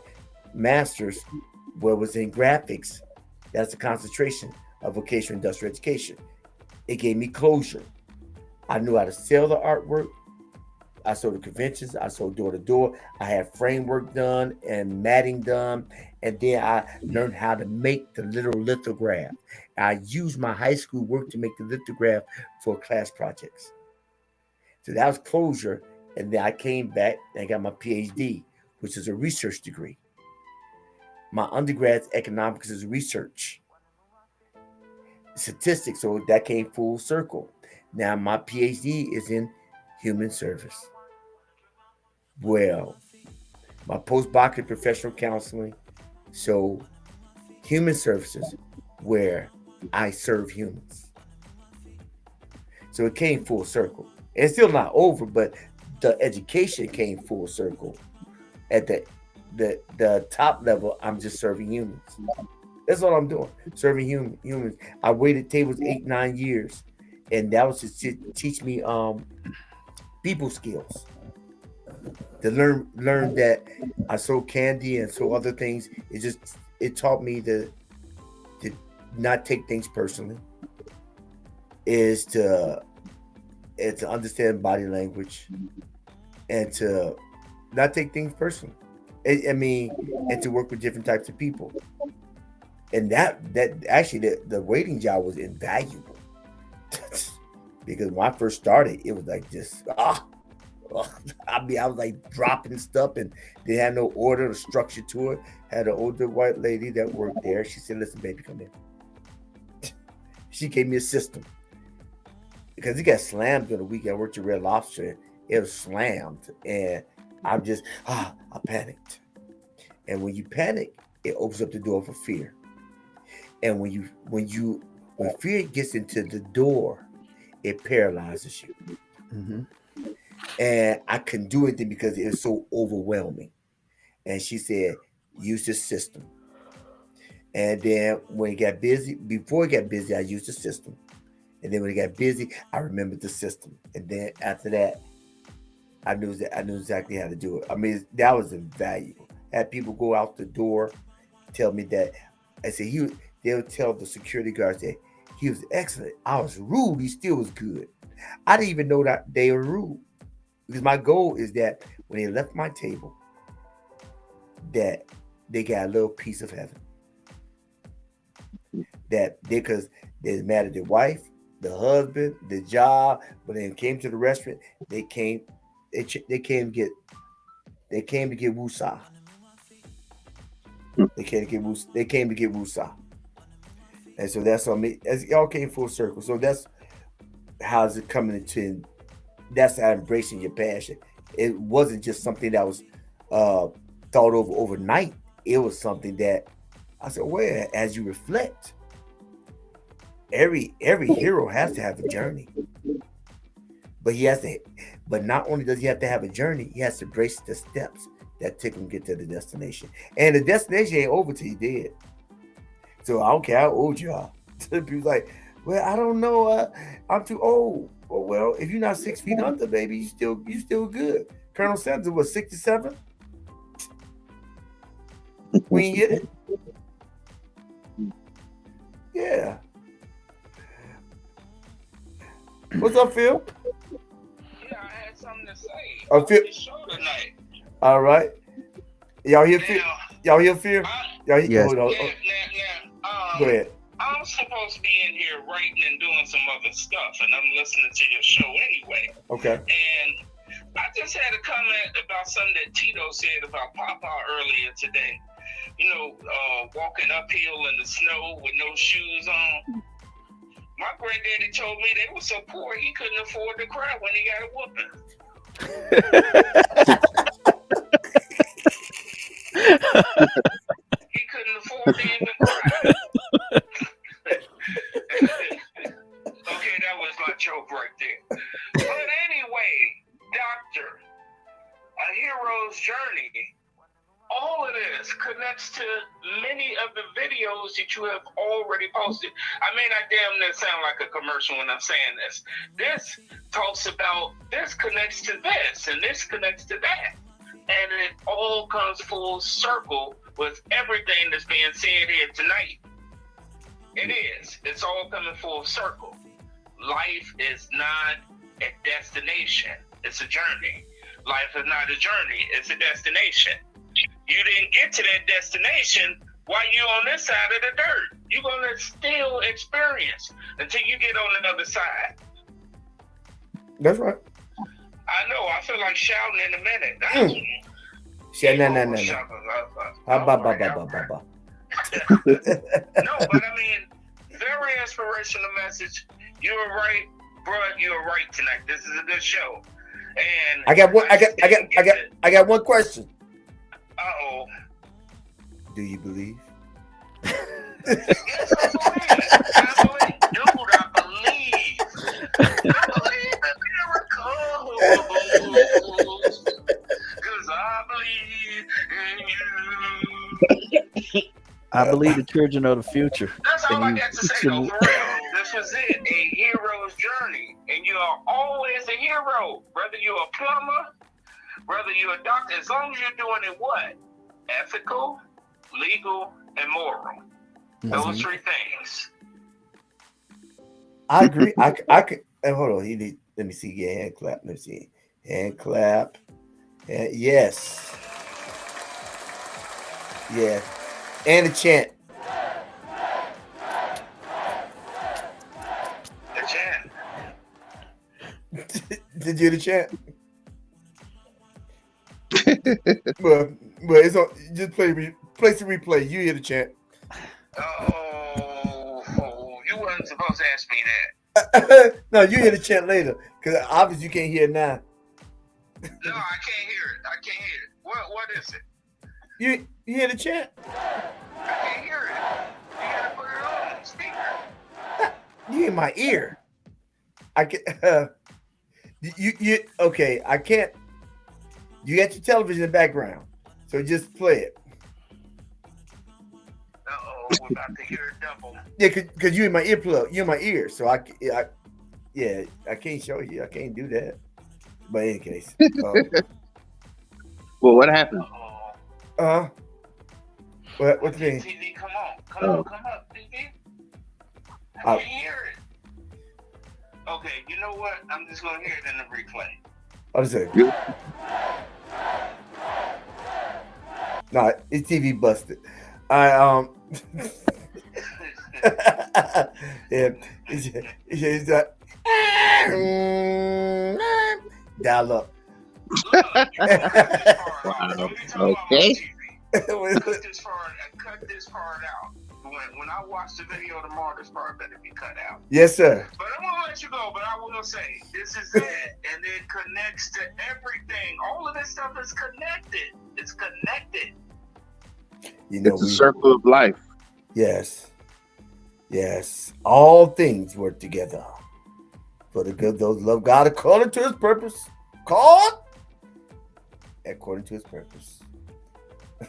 master's, where it was in graphics. That's the concentration of vocational industrial education. It gave me closure. I knew how to sell the artwork. I sold the conventions. I sold door to door. I had framework done and matting done. And then I learned how to make the literal lithograph. I used my high school work to make the lithograph for class projects. So that was closure. And then I came back and I got my PhD, which is a research degree. My undergrad's economics is research, statistics, so that came full circle. Now my PhD is in human service. Well, my postdoc in professional counseling, so human services, where I serve humans. So it came full circle. It's still not over, but the education came full circle. At the top level, I'm just serving humans. That's all I'm doing, serving humans. I waited tables 8-9 years, and that was to teach me people skills. To learn that I sold candy and sold other things. It taught me to not take things personally. Is to understand body language, and to not take things personally. I mean, and to work with different types of people. And that actually the waiting job was invaluable. Because when I first started, it was like just I mean, I was like dropping stuff, and they had no order or structure to it. Had an older white lady that worked there. She said, "Listen, baby, come in." She gave me a system, because it got slammed during the week. I worked at Red Lobster. It was slammed, and I panicked. And when you panic, it opens up the door for fear. And when fear gets into the door, it paralyzes you. Mm-hmm. And I couldn't do anything because it was so overwhelming. And she said, use this system. And then when it got busy, before it got busy, I used the system. And then when it got busy, I remembered the system. And then after that, I knew exactly how to do it. I mean, that was invaluable. Had people go out the door, tell me that. I said they'll tell the security guards that he was excellent. I was rude. He still was good. I didn't even know that they were rude because my goal is that when they left my table, that they got a little piece of heaven. That because they mad at their wife, the husband, the job, but then came to the restaurant. They came to get woosah. They came to get woosah. And so that's on me. As y'all came full circle. So that's how's it coming into. That's how embracing your passion. It wasn't just something that was thought over overnight. It was something that I said, well, as you reflect, every hero has to have a journey. But he has to. But not only does he have to have a journey, he has to embrace the steps that take him get to the destination. And the destination ain't over till you dead. So I don't care how old you are. People's like, well, I don't know. I'm too old. Well, if you're not 6 feet under, baby, you still good. Colonel Sanders was 67. We ain't get it. Yeah. What's up, Phil? Yeah, I had something to say Oh, about Phil. the show tonight. All right. Y'all hear Fear? Now, Y'all hear Fear? Y'all hear? Yes. Hold on. Go ahead. I'm supposed to be in here writing and doing some other stuff, and I'm listening to your show anyway. Okay. And I just had a comment about something that Tito said about Papa earlier today. You know, walking uphill in the snow with no shoes on. My granddaddy told me they were so poor he couldn't afford to cry when he got a whooping. He couldn't afford to even cry. Okay, that was my joke right there. But anyway, Doctor, A Hero's Journey, all of this connects to many of the videos that you have already posted. I mean, I damn near sound like a commercial when I'm saying this. This talks about, this connects to this, and this connects to that. And it all comes full circle with everything that's being said here tonight. It is. It's all coming full circle. Life is not a destination. It's a journey. Life is not a journey. It's a destination. You didn't get to that destination while you're on this side of the dirt. You're going to still experience until you get on the other side. That's right. I know. I feel like shouting in a minute. No, but I mean, very inspirational message. You were right, bro. You were right tonight. This is a good show. And I got one question. Uh-oh. Do you believe? Yes, I believe. Dude, I believe. I believe in miracles. Because I believe in you. I believe the children of the future. That's all I got to say, though, for real. This was it, a hero's journey. And you are always a hero. Whether you're a plumber, whether you're a doctor, as long as you're doing it what? Ethical, legal, and moral. Those three things. I agree. I could. Hold on. Let me see. Yeah, hand clap. Let me see. Hand clap. Yes. Yeah. And a chant. The chant. Did you hear the chant? but it's on. Just play the replay. You hear the chant. Oh, you weren't supposed to ask me that. No, you hear the chant later because obviously you can't hear it now. No, I can't hear it. I can't hear it. What is it? You hear the chant? I can't hear it. You gotta put it on speaker. You in my ear. I can. You okay? I can't. You got your television in the background, so just play it. Uh-oh. we're about to hear it double. Yeah, cause you in my earplug, you in my ear, so I can't show you. I can't do that. But in any case, Well, what happened? Uh-oh. what you Okay, mean? TV, come Oh. up, TV. I Oh. can hear it. Okay, you know what? I'm just gonna hear it in the replay. I'll just say, You- no, it's TV busted. I yeah, it's dial up. Look, you cut this part out. Don't you talk about my Okay. TV. Cut this part out. When I watch the video tomorrow, this part better be cut out. Yes, sir. But I'm gonna let you go. But I will say, this is it, and it connects to everything. All of this stuff is connected. It's connected. You know, It's a circle of life. yes, all things work together for the good. Those love God according to His purpose. Called according to His purpose.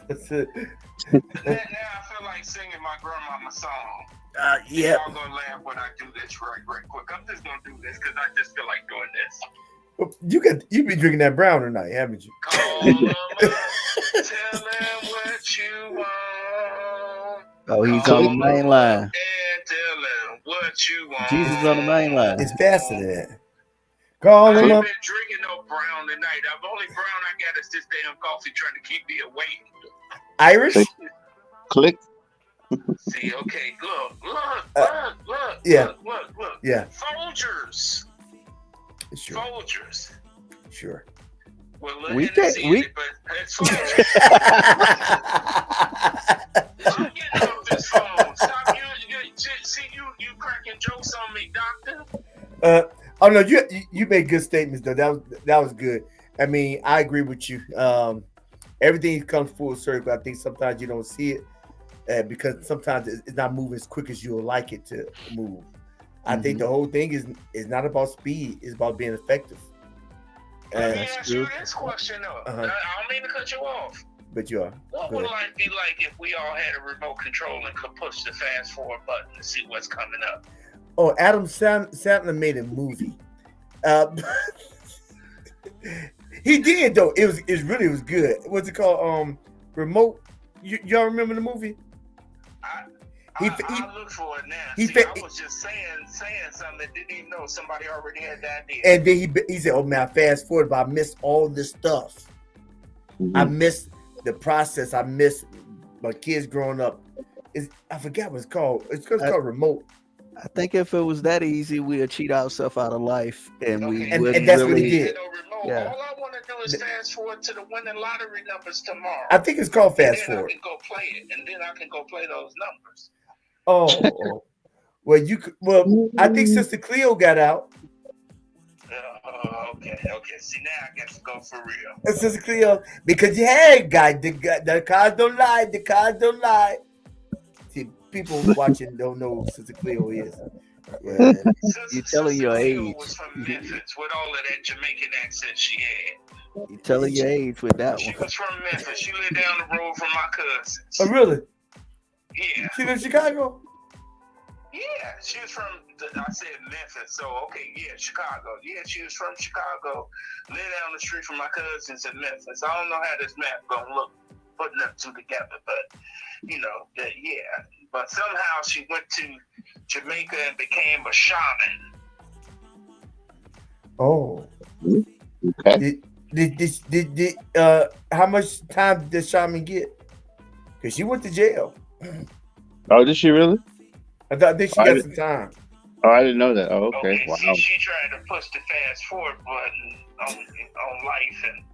That's it. Now I feel like singing my grandmama song. Yeah. Y'all gonna laugh when I do this right quick. I'm just gonna do this because I just feel like doing this. You been drinking that brown tonight, haven't you? Call them up, tell them what you want. Oh, he's on the main line. And tell them what you want. Jesus on the main line. It's faster than that. Call I him ain't up. been drinking no brown tonight. The only brown I got is this damn coffee trying to keep me awake. Irish? Click. See, okay, look. Yeah. Look. Yeah. Folgers. Sure. Folgers. Sure. Well, We look, can't- we- but it's Folgers. I'm getting off this phone. Stop you cracking jokes on me, doctor. Oh no, you made good statements though. That was good. I mean, I agree with you. Everything comes full circle. I think sometimes you don't see it because sometimes it's not moving as quick as you would like it to move. I think the whole thing is not about speed; it's about being effective. Let me ask you this question though. Uh-huh. I don't mean to cut you off. But you are. What Go would ahead. life be like if we all had a remote control and could push the fast forward button to see what's coming up? Oh, Adam Sandler made a movie. He did though. It was good. What's it called? Remote. Y'all remember the movie? I He- look for it now. he See, fa- I was just saying something that didn't even know somebody already had the idea. And then he said, "Oh man, I fast forward, but I missed all this stuff. I missed the process. I missed my kids growing up. I forgot what it's called. It's called Remote. I think if it was that easy, we'd cheat ourselves out of life, and we Okay, and wouldn't that's what he really. did. No remote. Yeah. All I want to do is fast forward to the winning lottery numbers tomorrow. I think it's called and Fast then Forward. I can go play it, and then I can go play those numbers. Oh. Well, I think Sister Cleo got out. Okay. See, now I got to go for real. And Sister Cleo, because the cards don't lie. The cards don't lie. See, people watching don't know who Sister Cleo is. Yeah. You're telling your Cleo age. was from Memphis with all of that Jamaican accent she had. You're telling your age with that She one. was from Memphis. She lived down the road from my cousins. Oh, really? Yeah. She lives in Chicago? Yeah, she was from, I said Memphis, so okay, yeah, Chicago. Yeah, she was from Chicago, lived down the street from my cousins in Memphis. I don't know how this map gonna look putting them two together, but, yeah. But somehow she went to Jamaica and became a shaman. Oh. Okay. Did how much time did Shaman get? Because she went to jail. Oh, did she really? I think she got some time. Oh, I didn't know that. Oh, okay. Wow. See, she tried to push the fast forward button on life, and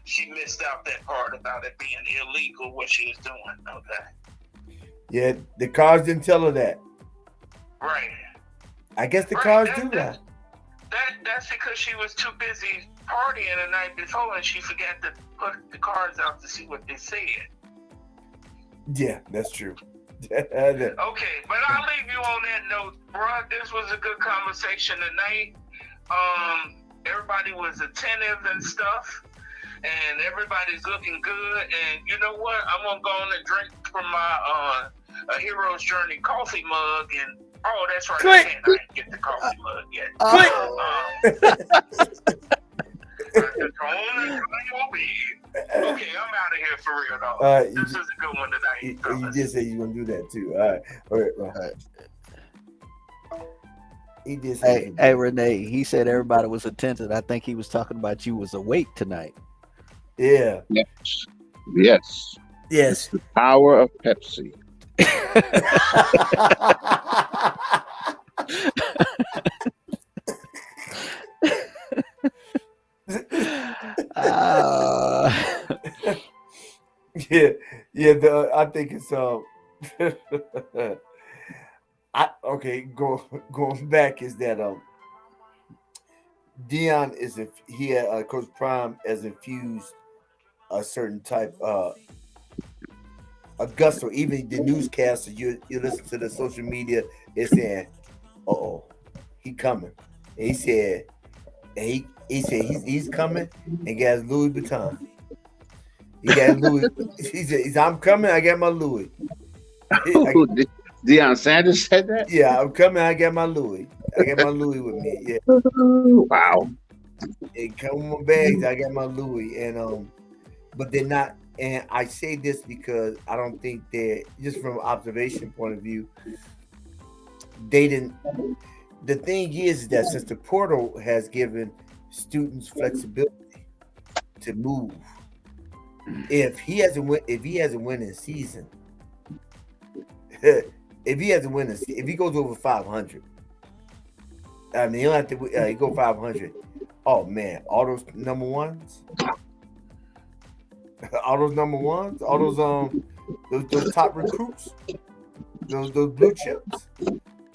she missed out that part about it being illegal, what she was doing. Okay. Yeah, the cards didn't tell her that. Right. I guess the Right, cards do that. That's because she was too busy partying the night before and she forgot to put the cards out to see what they said. Yeah, that's true. Okay, but I'll leave you on that note, bro. This was a good conversation tonight. Everybody was attentive and stuff, and everybody's looking good. And you know what? I'm gonna go on and drink from my a hero's journey coffee mug, and oh, that's right, Click. I didn't get the coffee mug yet. Click. Okay, I'm out of here for real, though. This is a good one tonight. You did say you gonna do that too. All right. He did say. Hey, Renee. He said everybody was attentive. I think he was talking about you was awake tonight. Yeah. Yes. Yes. The power of Pepsi. Yeah. I think it's going back is that Dion Coach Prime has infused a certain type a gusto. Even the newscasters, you listen to the social media, they're saying, "Uh-oh, he coming." And he said he's coming and got his Louis Vuitton. He got Louis. He said, "I'm coming. I got my Louis." Deion Sanders said that? Yeah, I'm coming. I got my Louis. I got my Louis with me. Yeah. Wow. It come with my bags. I got my Louis, and but they're not. And I say this because I don't think they're, just from an observation point of view, they didn't. The thing is that since the portal has given students flexibility to move, if he has a winning season, if he goes over 500, I mean, he'll have to he go 500. Oh man, all those number ones, all those those top recruits, those blue chips.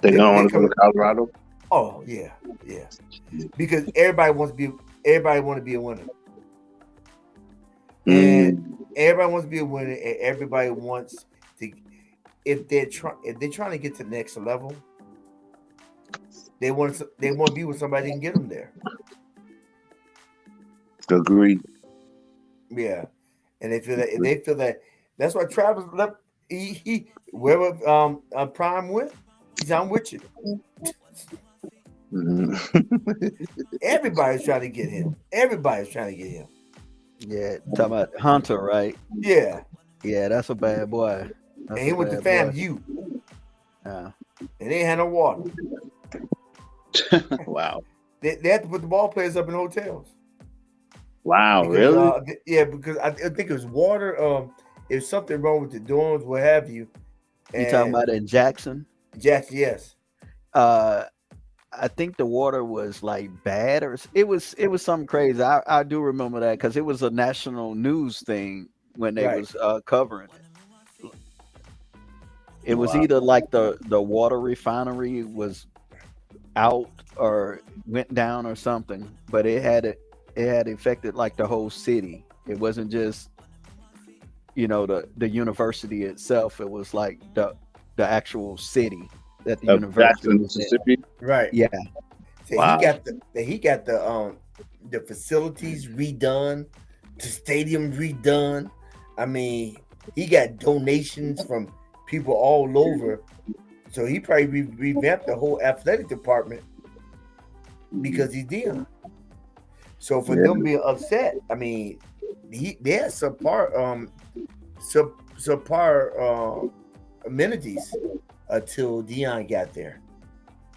They don't want to go to Colorado. Oh yeah, because everybody want to be a winner, and everybody wants to be a winner, and everybody wants to. If they're trying to get to the next level, they want to be with somebody who can get them there. Agreed. Yeah, and they feel that that's why Travis left. He wherever Prime went, he's I'm with you. Everybody's trying to get him. Yeah, talking about Hunter, right? Yeah, that's a bad boy. And he went to FAMU. Yeah. And they ain't had no water. Wow. They had to put the ball players up in hotels. Wow, because, really? Because I think it was water. There's something wrong with the dorms, what have you. You talking about in Jackson? Jackson, yes. I think the water was like bad, or it was something crazy. I do remember that because it was a national news thing when they was covering it. It was either like the water refinery was out or went down or something, but it had affected like the whole city. It wasn't just the university itself. It was like the actual city that the university Jackson, Mississippi. Right. Yeah. So wow. He got the facilities redone, the stadium redone. I mean, he got donations from people all over. So he probably revamped the whole athletic department because he's Dion. So for them being upset, I mean, they had subpar amenities until Dion got there.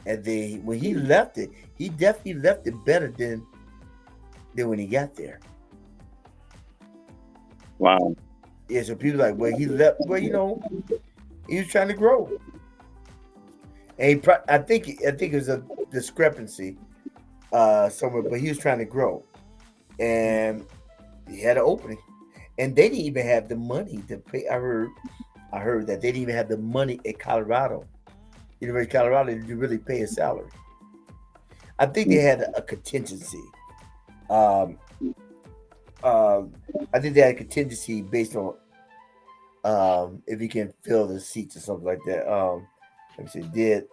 And then when he left it, he definitely left it better than when he got there. Wow. Yeah, so people like, well, he left. Well, he was trying to grow. And I think it was a discrepancy somewhere, but he was trying to grow, and he had an opening, and they didn't even have the money to pay. I heard that they didn't even have the money at University of Colorado, to really pay his salary. I think they had a contingency. I think they had a contingency based on if he can fill the seats or something like that. Let me see. Did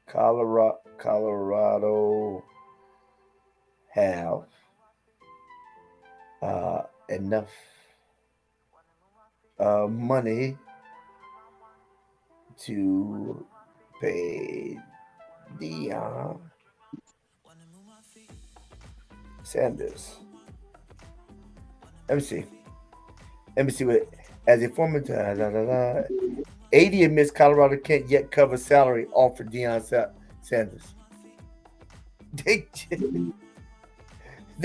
Colorado have enough money to pay Deion Sanders. Let me see. Let me see what. As a former 80 admits Colorado can't yet cover salary offered Deion Sanders. They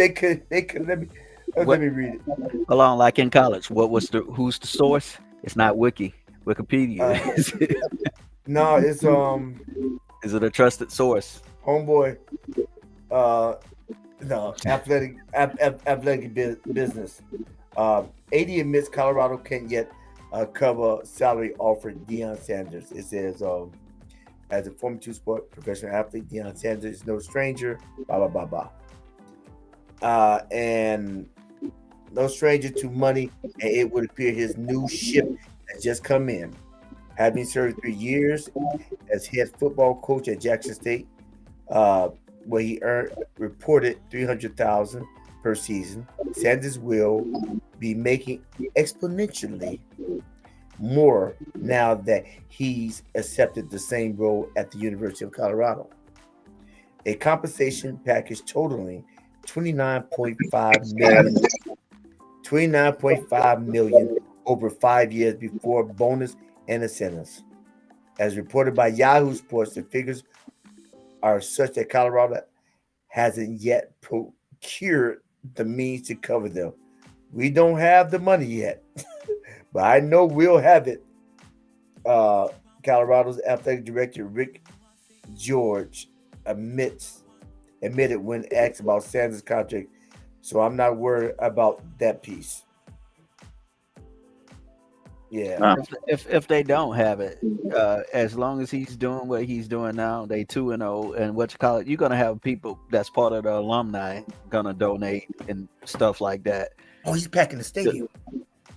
could let me read it. Hold on, like in college, who's the source? It's not Wikipedia. No, it's Is it a trusted source? homeboy. No, athletic business. 80 admits Colorado can't yet cover salary offered Deion Sanders. It says, as a former two-sport professional athlete, Deion Sanders is no stranger. Blah blah blah blah. And no stranger to money, and it would appear his new ship has just come in. Having served 3 years as head football coach at Jackson State, where he earned reported $300,000 per season, Sanders will be making exponentially more now that he's accepted the same role at the University of Colorado. A compensation package totaling $29.5 million over 5 years before bonus and incentives. As reported by Yahoo Sports, the figures are such that Colorado hasn't yet procured the means to cover them. We don't have the money yet, but I know we'll have it. Colorado's athletic director Rick George admitted when asked about Sanders' contract, so I'm not worried about that piece. Yeah. If they don't have it, as long as he's doing what he's doing now, they 2-0, and what you call it, you're gonna have people that's part of the alumni gonna donate and stuff like that. Oh, he's packing the stadium.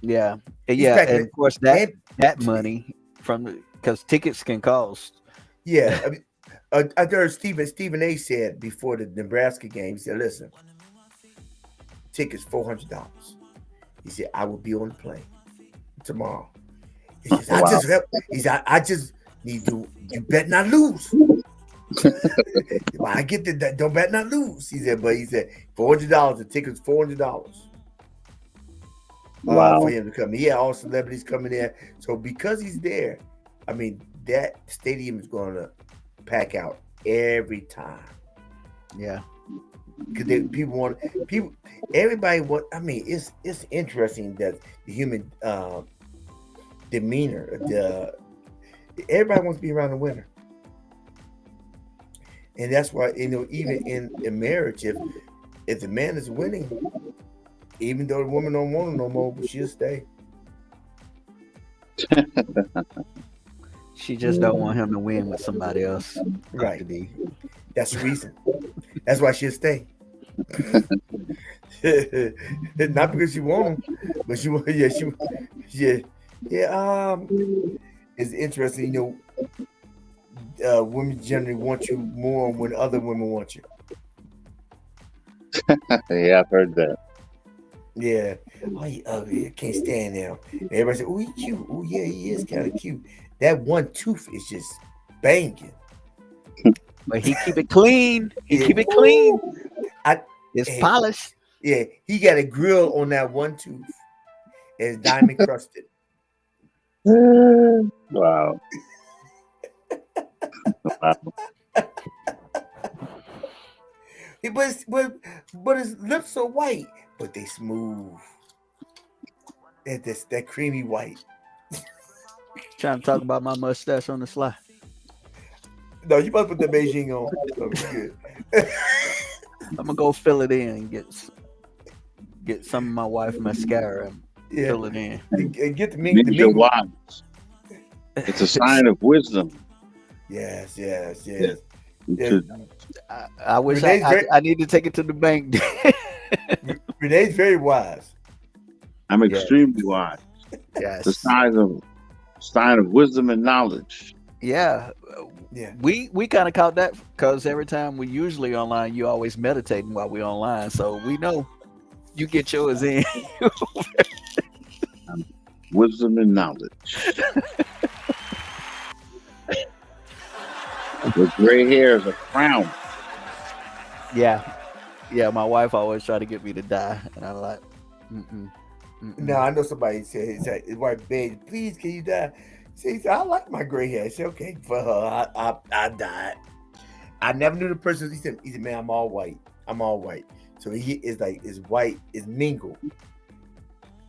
Yeah, He's yeah, packing and it. of course that money from because tickets can cost. Yeah, I mean, I heard Stephen A. said before the Nebraska game. He said, "Listen, tickets $400." He said, "I will be on the plane tomorrow." He says, I just need to. You bet not lose. I get that. Don't bet not lose. He said, but he said $400. The ticket's $400. Wow. For him to come. He had all celebrities coming there. So because he's there, I mean, that stadium is going to pack out every time. Yeah. Because everybody want. I mean, it's interesting that the human demeanor, everybody wants to be around the winner, and that's why even in a marriage, if the man is winning, even though the woman don't want him no more, but she'll stay. She just don't want him to win with somebody else. Right. That's the reason. That's why she'll stay. Not because she want him, but she. It's interesting, women generally want you more when other women want you. Yeah, I've heard that. Yeah. Oh, he ugly. I can't stand him. Everybody say, "Oh, he cute. Oh, yeah, he is kind of cute." That one tooth is just banging. But he keep it clean. Keep it clean. It's polished. Yeah, he got a grill on that one tooth. It's diamond crusted. Wow. Wow. But his lips are white, but they smooth. That creamy white. Trying to talk about my mustache on the sly. No, you must put the Beijing on. Good. I'm gonna go fill it in and get some of my wife mascara and fill it in. And get the Ninja wise. It's a sign of wisdom. Yes. I wish I need to take it to the bank. Renee's very wise. I'm extremely wise. Yes. The sign of wisdom and knowledge. Yeah. We kind of caught that because every time we usually online, you always meditating while we online, so we know you get yours in. Wisdom and knowledge. The gray hair is a crown. Yeah, my wife always try to get me to dye, and I'm like, mm-mm. No, I know somebody said his wife begged, please, can you dye? He said, I like my gray hair. I said, okay, for her, I dyed. I never knew the person. He said, man, I'm all white. So he is like, is white, is mingled.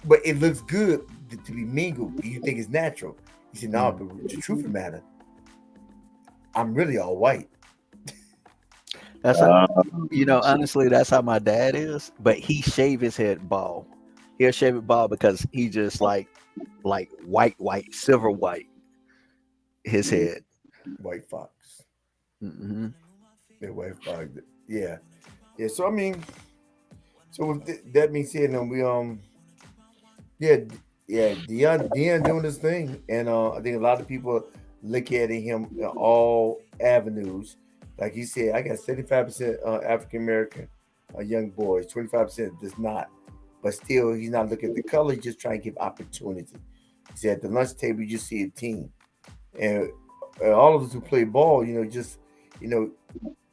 But it looks good to be mingled. You think it's natural. He said, no, but the truth of the matter, I'm really all white. That's how, honestly, that's how my dad is. But he shave his head bald. He'll shave it bald because he just like white, silver white. His head. White fox. Mm-hmm. Yeah, white fox. Yeah. So I mean, so with that being said, we Dion doing this thing, and I think a lot of people look at him in all avenues. Like he said, I got 75% African American young boys, 25% does not. But still, he's not looking at the color. He's just trying to give opportunity. He said at the lunch table, you just see a team, and all of us who play ball,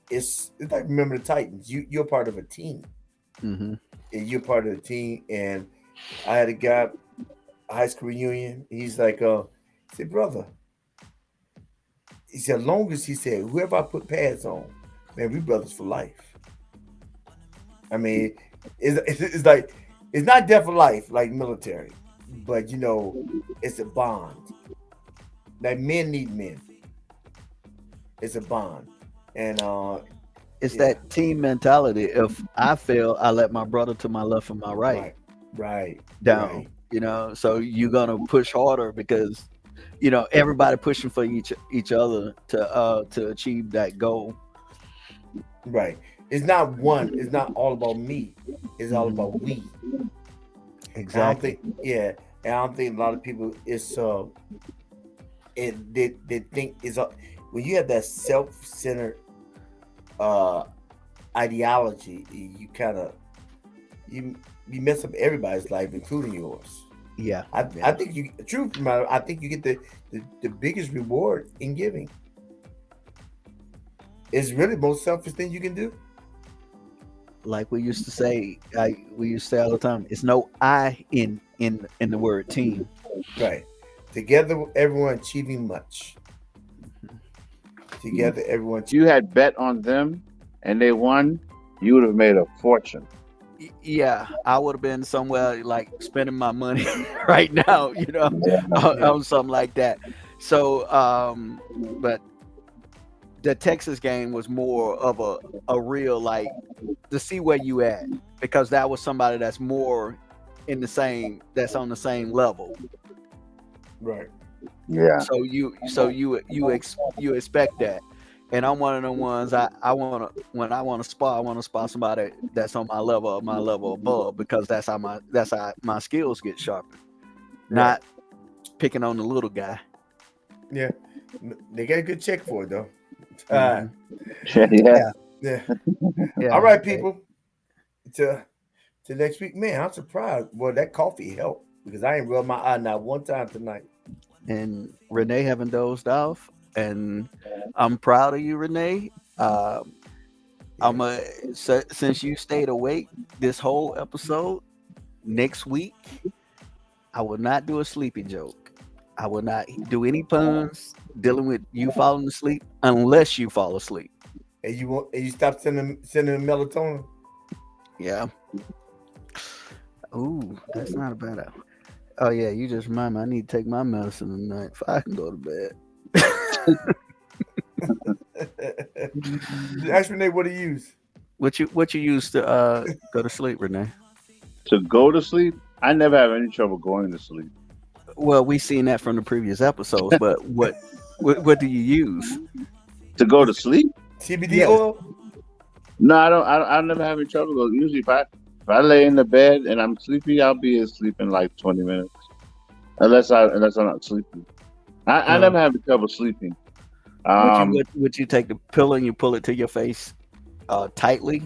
it's like remember the Titans. You're part of a team, Mm-hmm. and you're part of the team. And I had a guy, high school reunion. He's like, he said, brother. He said, long as he said, whoever I put pads on, man, we brothers for life. I mean, it's like it's not death for life like military, but it's a bond. Like men need men. It's a bond, and it's that team mentality. If I fail, I let my brother to my left and my right down. Right. So you're gonna push harder because everybody pushing for each other to achieve that goal. Right. It's not one. It's not all about me. It's all about we. Exactly. And I don't think a lot of people they think is when you have that self-centered ideology, you kind of you mess up everybody's life, including yours. Yeah. I think I think you get the biggest reward in giving. It's really the most selfish thing you can do. Like we used to say, all the time, it's no I in the word team. Right. Together, everyone achieving much. Together, everyone. If you had bet on them and they won, you would have made a fortune. Yeah, I would have been somewhere like spending my money right now, on something like that. So, but the Texas game was more of a real like to see where you at, because that was somebody that's more that's on the same level. Right. Yeah. So you expect that. And I'm one of the ones when I want to spar somebody that's on my level or my level above, because that's how my skills get sharpened. Not picking on the little guy. Yeah. They got a good check for it though. Yeah. All right, people. To next week, man. I'm surprised. Well, that coffee helped because I ain't rubbed my eye not one time tonight. And Renee haven't dozed off, and I'm proud of you, Renee. Since you stayed awake this whole episode, next week I will not do a sleepy joke. I will not do any puns dealing with you falling asleep unless you fall asleep. And you stop sending melatonin. Yeah. Ooh, that's not a bad idea. Oh yeah, you just remind me. I need to take my medicine tonight if I can go to bed. Ask Renee what he use. What you use to go to sleep, Renee? To go to sleep? I never have any trouble going to sleep. Well, we seen that from the previous episodes, but what do you use to go to sleep? CBD oil? No, I don't. I never have any trouble. Usually, if I lay in the bed and I'm sleepy, I'll be asleep in like 20 minutes, unless I'm not sleeping. I never have trouble sleeping. Would you take the pillow and you pull it to your face tightly,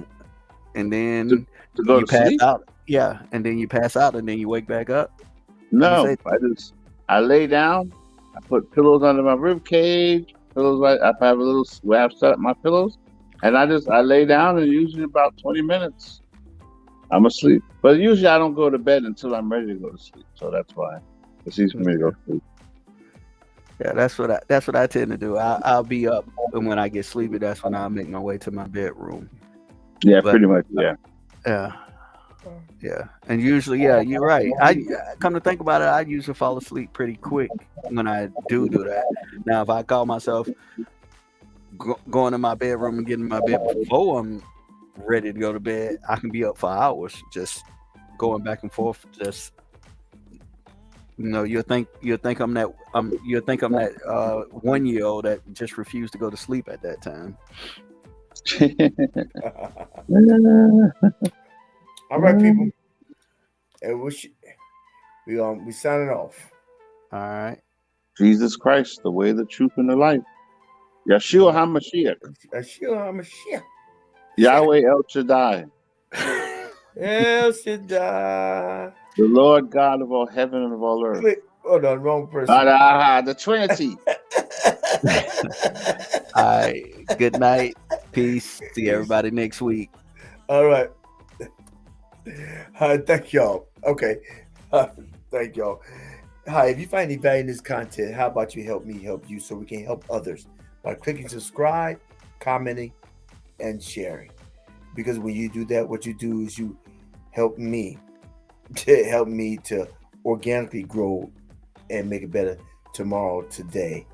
and then to go you to pass sleep? out? Yeah, and then you pass out, and then you wake back up. No, I lay down. I put pillows under my rib cage, pillows. I have a little where I've set up my pillows, and I lay down, and usually about 20 minutes, I'm asleep. But usually I don't go to bed until I'm ready to go to sleep. So that's why it's easy for me to go to sleep. Yeah, that's what I tend to do. I'll be up, and when I get sleepy, that's when I make my way to my bedroom. Yeah, But pretty much. Yeah. Yeah, and usually, yeah, you're right. I come to think about it, I usually fall asleep pretty quick when I do that. Now, if I call myself going to my bedroom and getting in my bed before I'm ready to go to bed, I can be up for hours just going back and forth. Just you'll think I'm that 1-year-old that just refused to go to sleep at that time. All right, people. And we signing off. All right. Jesus Christ, the way, the truth, and the life. Yeshua HaMashiach. Yeshua. Yahweh El Shaddai. El Shaddai. The Lord God of all heaven and of all earth. Click. Hold on, wrong person. The Trinity. All right. Good night. Peace. See everybody next week. All right. Thank y'all. Okay. Thank y'all. Hi, if you find any value in this content, how about you help me help you so we can help others by clicking subscribe, commenting, and sharing. Because when you do that, what you do is you help me to organically grow and make it better tomorrow, today.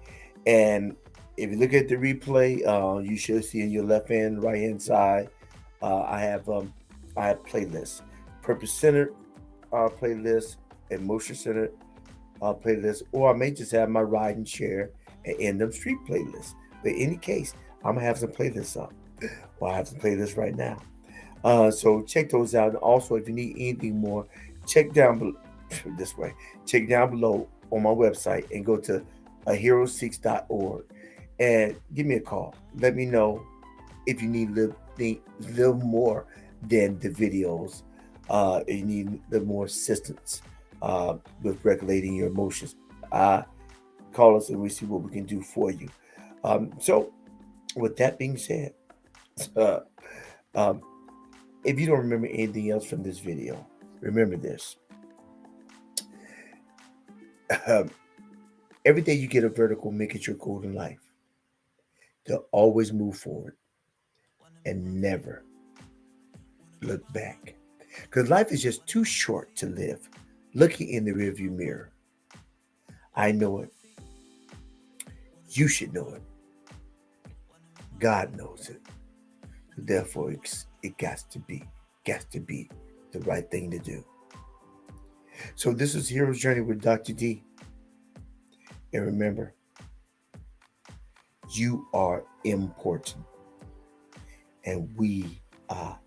And if you look at the replay, you should see in your left hand, right hand side, I have playlists, purpose centered playlist, emotion centered playlist, or I may just have my ride and share and end of street playlist. But in any case, I'm gonna have some playlists up. Well, I have some playlists right now. So check those out. And also, if you need anything more, check down below this way. Check down below on my website and go to aheroseeks.org and give me a call. Let me know if you need a little more than the videos. If you need a little more assistance with regulating your emotions. Call us and we see what we can do for you. So, with that being said, if you don't remember anything else from this video, remember this. Every day you get a vertical, make it your goal in life to always move forward and never look back. Because life is just too short to live looking in the rearview mirror. I know it. You should know it. God knows it. Therefore, it got to be the right thing to do. So this is Hero's Journey with Dr. D. And remember, you are important. And we are